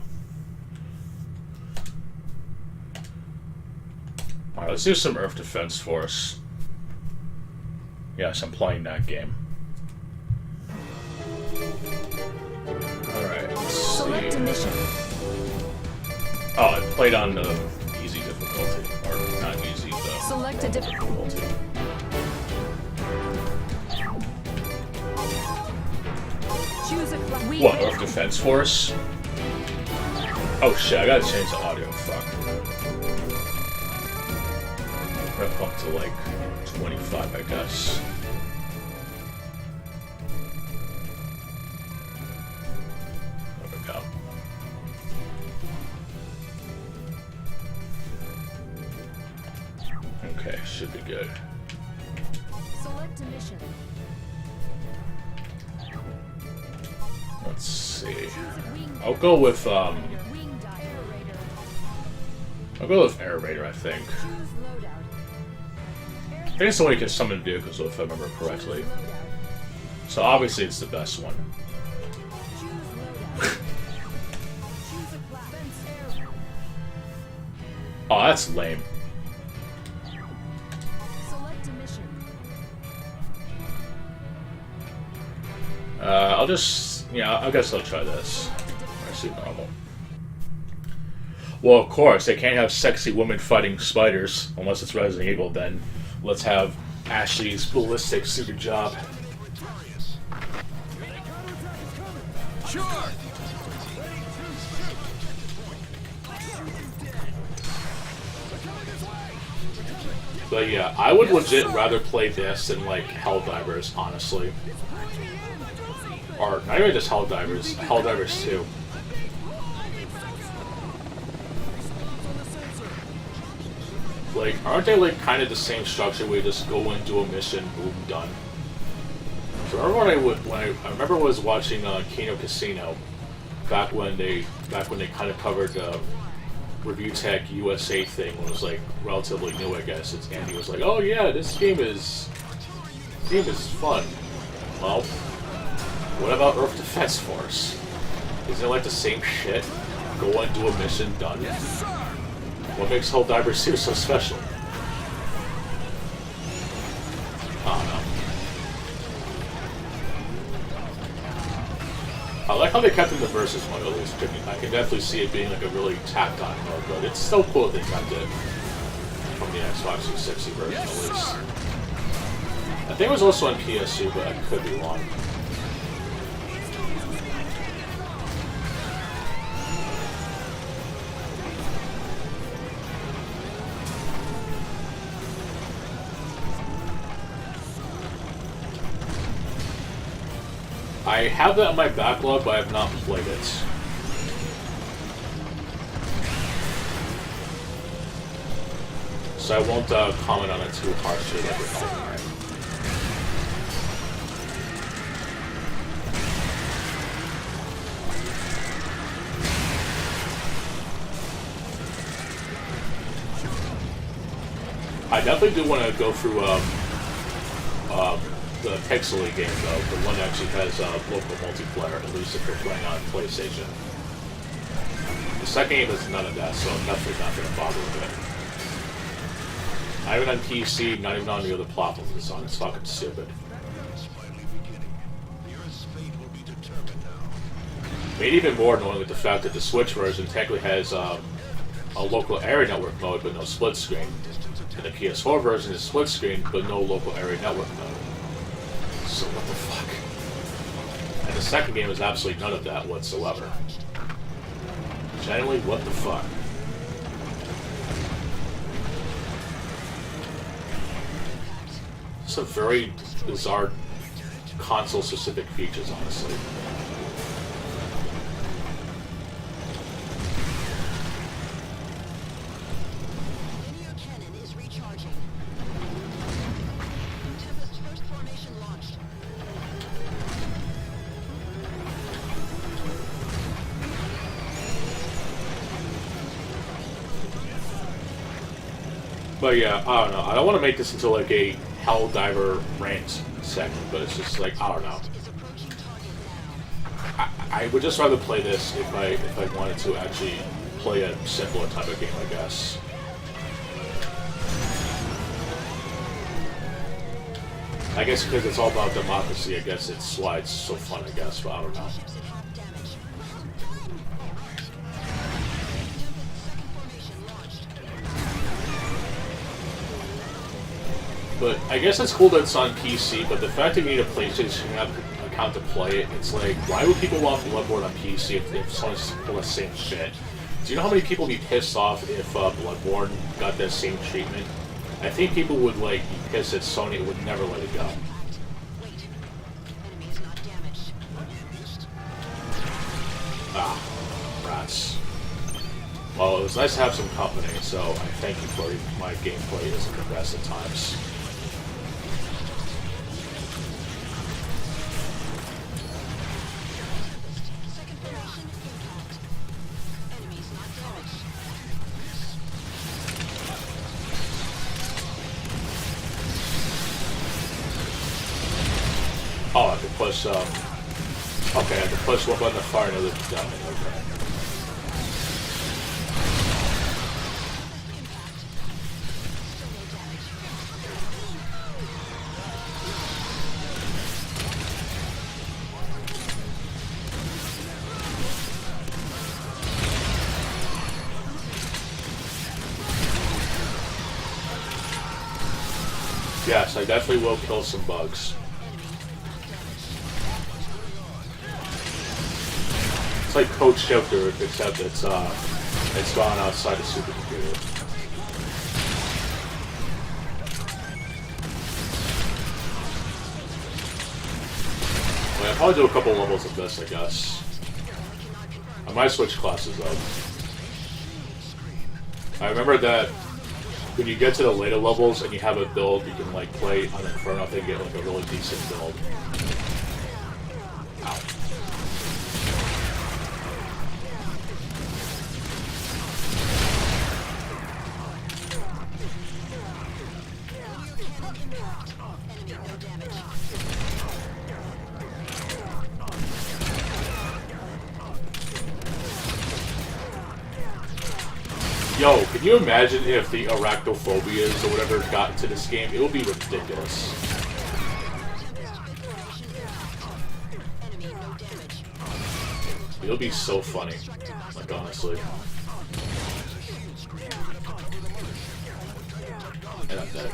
Alright, let's do some Earth Defense Force. Yes, I'm playing that game. Alright, let's Select see. a mission. Oh, I played on the easy difficulty. Or not easy, the Select a difficulty. Choose a What, Earth Defense Force? Oh shit, I gotta change the audio, fuck. Up to like 25, I guess. There we go. Okay, should be good. Select a mission. Let's see. Choose a wing. I'll go with Wing I'll go with Air Raider, I think. Choose loadout. I think it's the one you can summon vehicles if I remember correctly. So obviously it's the best one. Choose loadout. Choose a class. Air. Oh, that's lame. Select a mission. I'll just, yeah, I guess I'll try this. I see normal. Well, of course, they can't have sexy women fighting spiders unless it's Resident Evil. Then let's have Ashley's ballistic super job. Sure. But yeah, I would legit rather play this than like Helldivers, honestly. Or not even just Helldivers, Helldivers 2. Like, aren't they like kind of the same structure where you just go and do a mission, boom, done? So I remember I remember was watching Kino Casino back when they kind of covered the Review Tech USA thing when it was like relatively new, I guess. It's Andy was like, "Oh yeah, this game is fun." Well, what about Earth Defense Force? Isn't it like the same shit? Go and do a mission, done. Yes, sir. What makes Helldivers 2 so special? I don't know. I like how they kept in the versus mode at least. I can definitely see it being like a really tacked on mode, but it's so cool that they kept it from the Xbox 360 version at Yes, least. sir. I think it was also on PS2, but I could be wrong. I have that in my backlog, but I have not played it. So I won't comment on it too harshly like we're talking about. I definitely do want to go through the Pixely game, though. The one that actually has local multiplayer, at least if you're playing on PlayStation. The second game has none of that, so I'm definitely not going to bother with it. Not even on PC, not even on the other platforms it's on. It's fucking stupid. Made even more annoying with the fact that the Switch version technically has a local area network mode, but no split screen. And the PS4 version is split screen, but no local area network mode. So what the fuck? And the second game is absolutely none of that whatsoever. Genuinely, what the fuck? Some very bizarre console-specific features, honestly. Linear cannon is recharging. Tempest's first formation launched. But yeah, I don't know. I don't want to make this into like a Helldiver rant segment, but it's just like, I don't know. Is approaching target now. I would just rather play this if I wanted to actually play a simpler type of game, I guess. I guess because it's all about democracy, I guess it's why it's so fun, I guess, but I don't know. Ships at half damage. Tempest's second formation launched. But I guess it's cool that it's on PC, but the fact that you need a PlayStation account to play it, it's like, why would people want Bloodborne on PC if Sony's all the same shit? Do you know how many people would be pissed off if Bloodborne got that same treatment? I think people would like be pissed that Sony would never let it go. Wait. Enemy is not damaged. Ah, rats. Well, it was nice to have some company, so I thank you for my gameplay isn't the best at times. Second formation impact. Enemy is not damaged. Oh, I can push, okay, I can push one button to fire and the other to down. Okay. Impact. Still no damage. Yes, I definitely will kill some bugs. It's like Coach Shifter, except it's gone outside the supercomputer. Well, I'll probably do a couple levels of this, I guess. I might switch classes up. I remember that when you get to the later levels and you have a build, you can like play on Inferno and get like a really decent build. Ow. Linear cannon impact. Enemy no damage. Yo, can you imagine if the arachnophobias or whatever got into this game? It would be ridiculous. Tempest fifth formation impact. Enemy no damage. It would be so funny. Like, honestly. And I'm dead.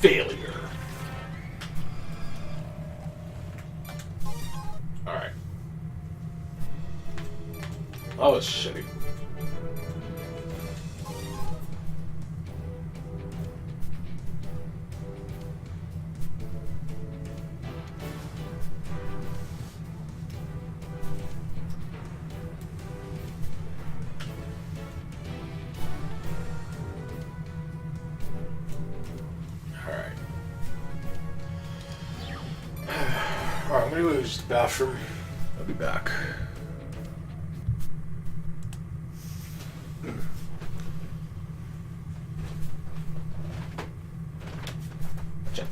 Failure. Alright. Oh, it's shitty. Alright. Alright, I'm gonna go use the bathroom. I'll be back. Check.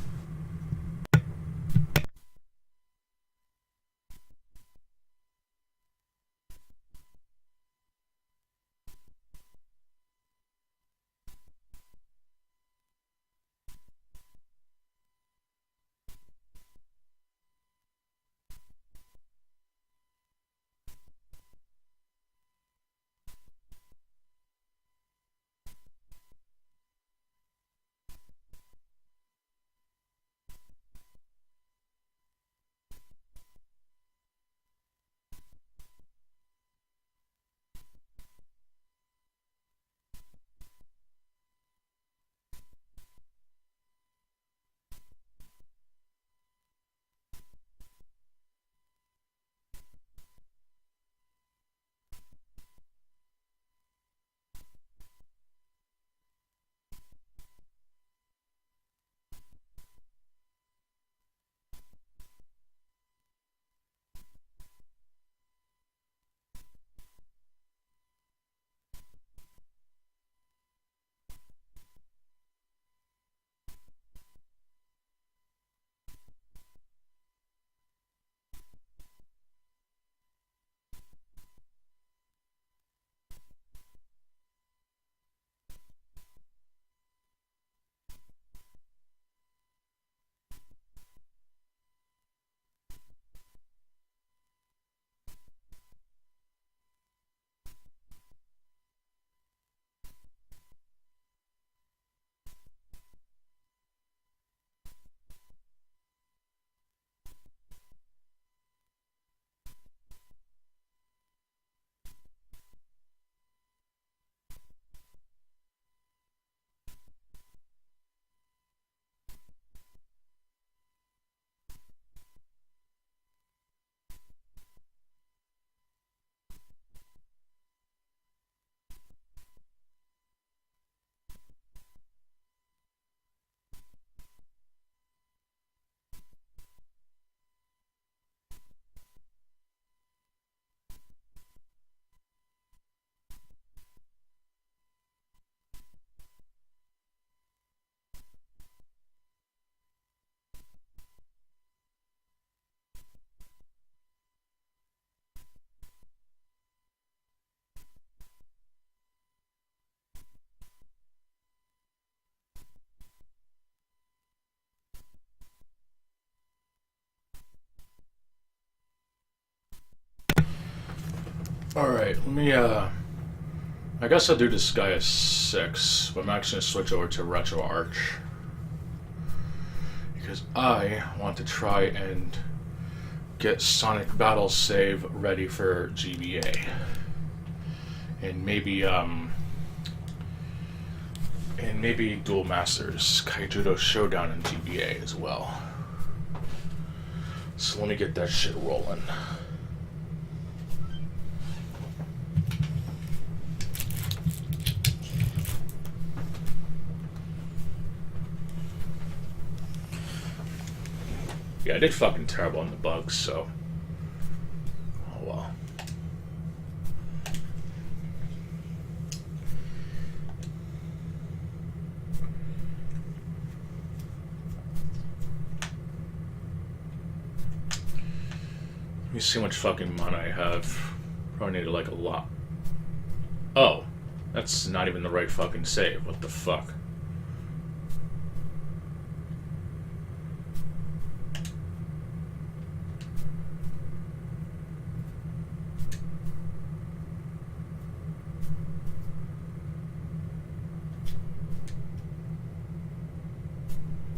Alright, let me, I guess I'll do Disgaea 6, but I'm actually going to switch over to Retro Arch. Because I want to try and get Sonic Battle Save ready for GBA. And maybe Duel Masters Kaijudo Showdown in GBA as well. So let me get that shit rolling. Yeah, I did fucking terrible on the bugs, so... Oh well. Let me see how much fucking mana I have. Probably need like a lot. Oh, that's not even the right fucking save. What the fuck?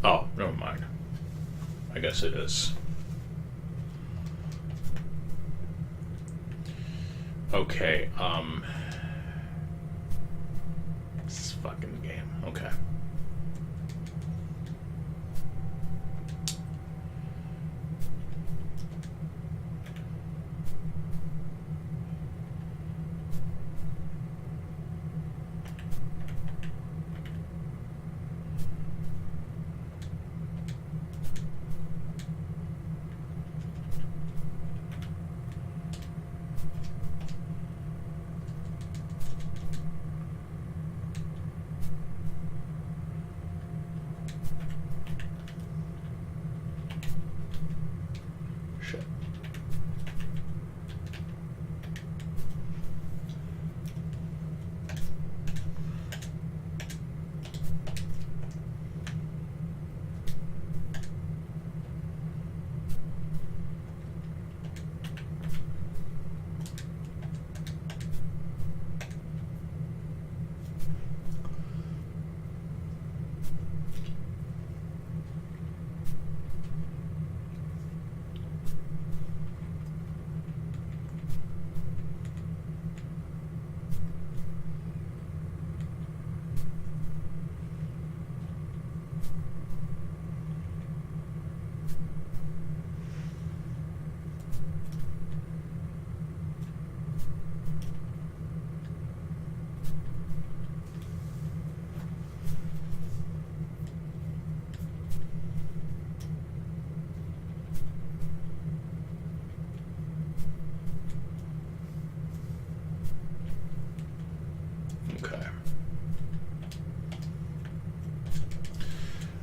Oh, never mind. I guess it is. Okay, this fucking game. Okay. Shit.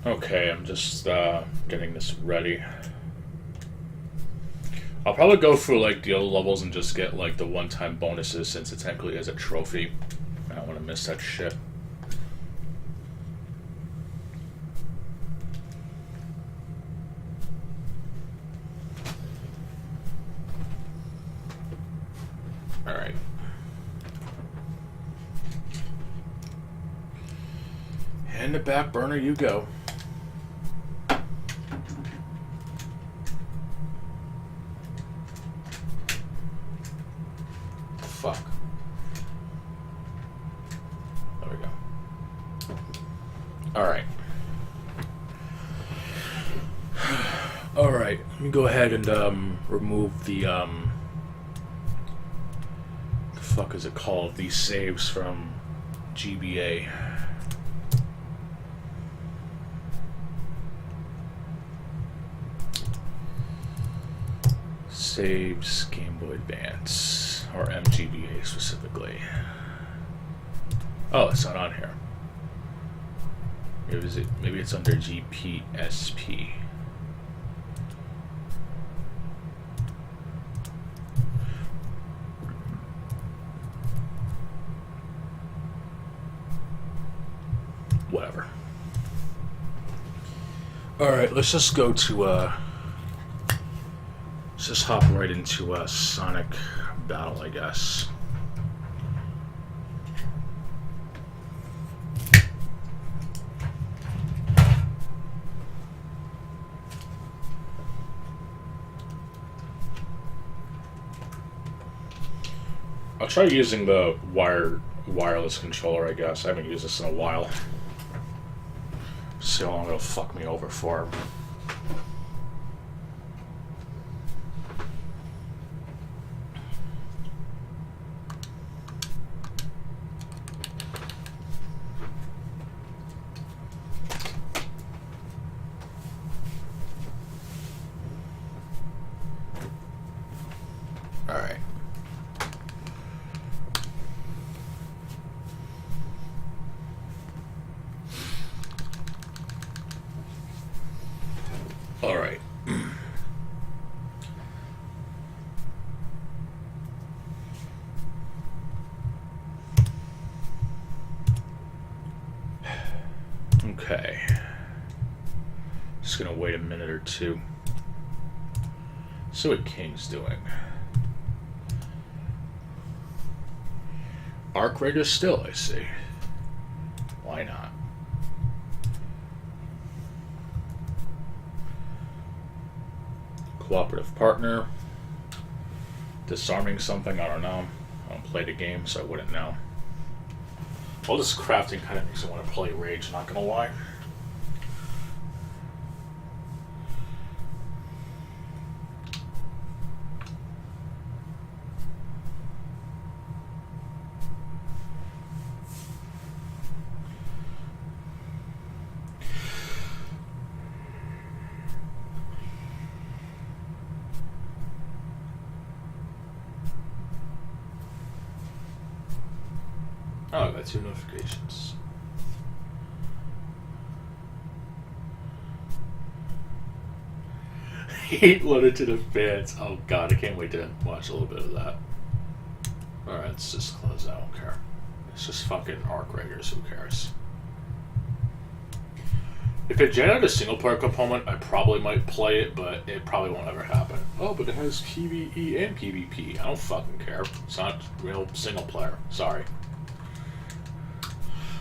Okay, I'm just getting this ready. I'll probably go through like the other levels and just get like the one-time bonuses since it technically is a trophy. I don't want to miss that shit. Alright. And the back burner you go. Fuck. There we go. Alright. Alright, let me go ahead and remove the fuck is it called? These saves from GBA. Saves Game Boy Advance, or MGBA specifically. Oh, it's not on here. Maybe it's under GPSP. Whatever. Alright, let's just go to let's just hop right into Sonic Battle, I guess. I'll try using the wireless controller, I guess. I haven't used this in a while. See how long it'll fuck me over for. Alright. Alright. Okay. Just gonna wait a minute or two. See what King's doing. Arc Raider still, I see. Why not? Cooperative partner. Disarming something, I don't know. I don't play the game, so I wouldn't know. All this crafting kind of makes me want to play Rage, not gonna lie. Oh, I got 2 notifications. Heat loaded to the fans. Oh god, I can't wait to watch a little bit of that. Alright, let's just close. I don't care. It's just fucking Arc Raiders, who cares? If it generated a single player component, I probably might play it, but it probably won't ever happen. Oh, but it has PvE and PvP. I don't fucking care. It's not real single player. Sorry.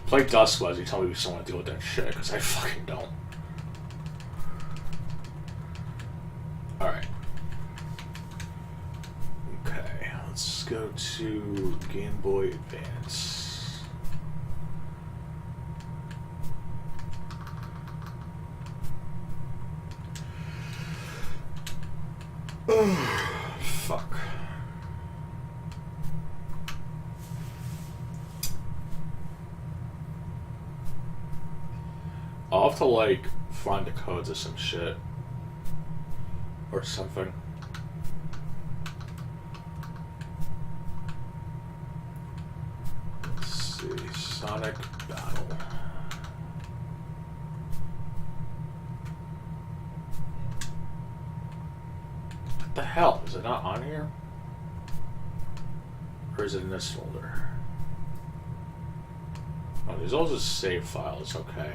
Play Duskwise, you tell me if you still want to deal with that shit, because I fucking don't. Alright. Okay, let's go to Game Boy Advance. Fuck. I'll have to, like, find the codes or some shit. Or something. Let's see. Sonic Battle. What the hell? Is it not on here? Or is it in this folder? Oh, these all just save files, okay.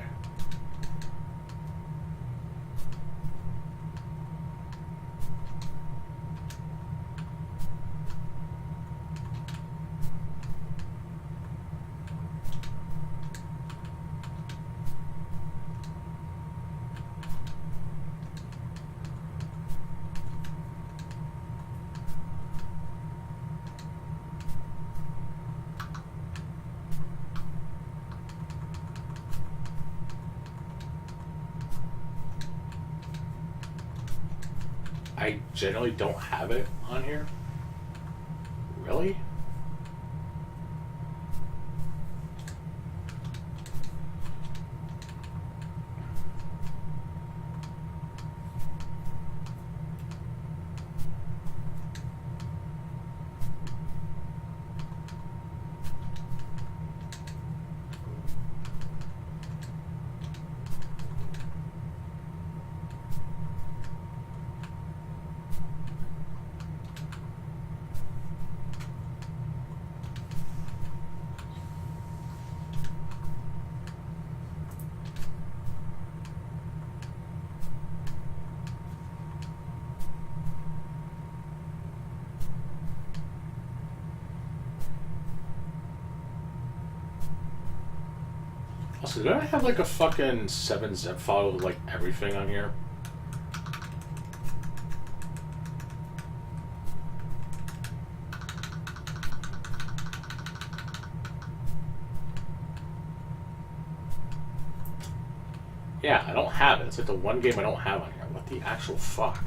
I generally don't have it on here. Really? Also, did I have like a fucking 7-zip file with like everything on here? Yeah, I don't have it. It's like the one game I don't have on here. What the actual fuck?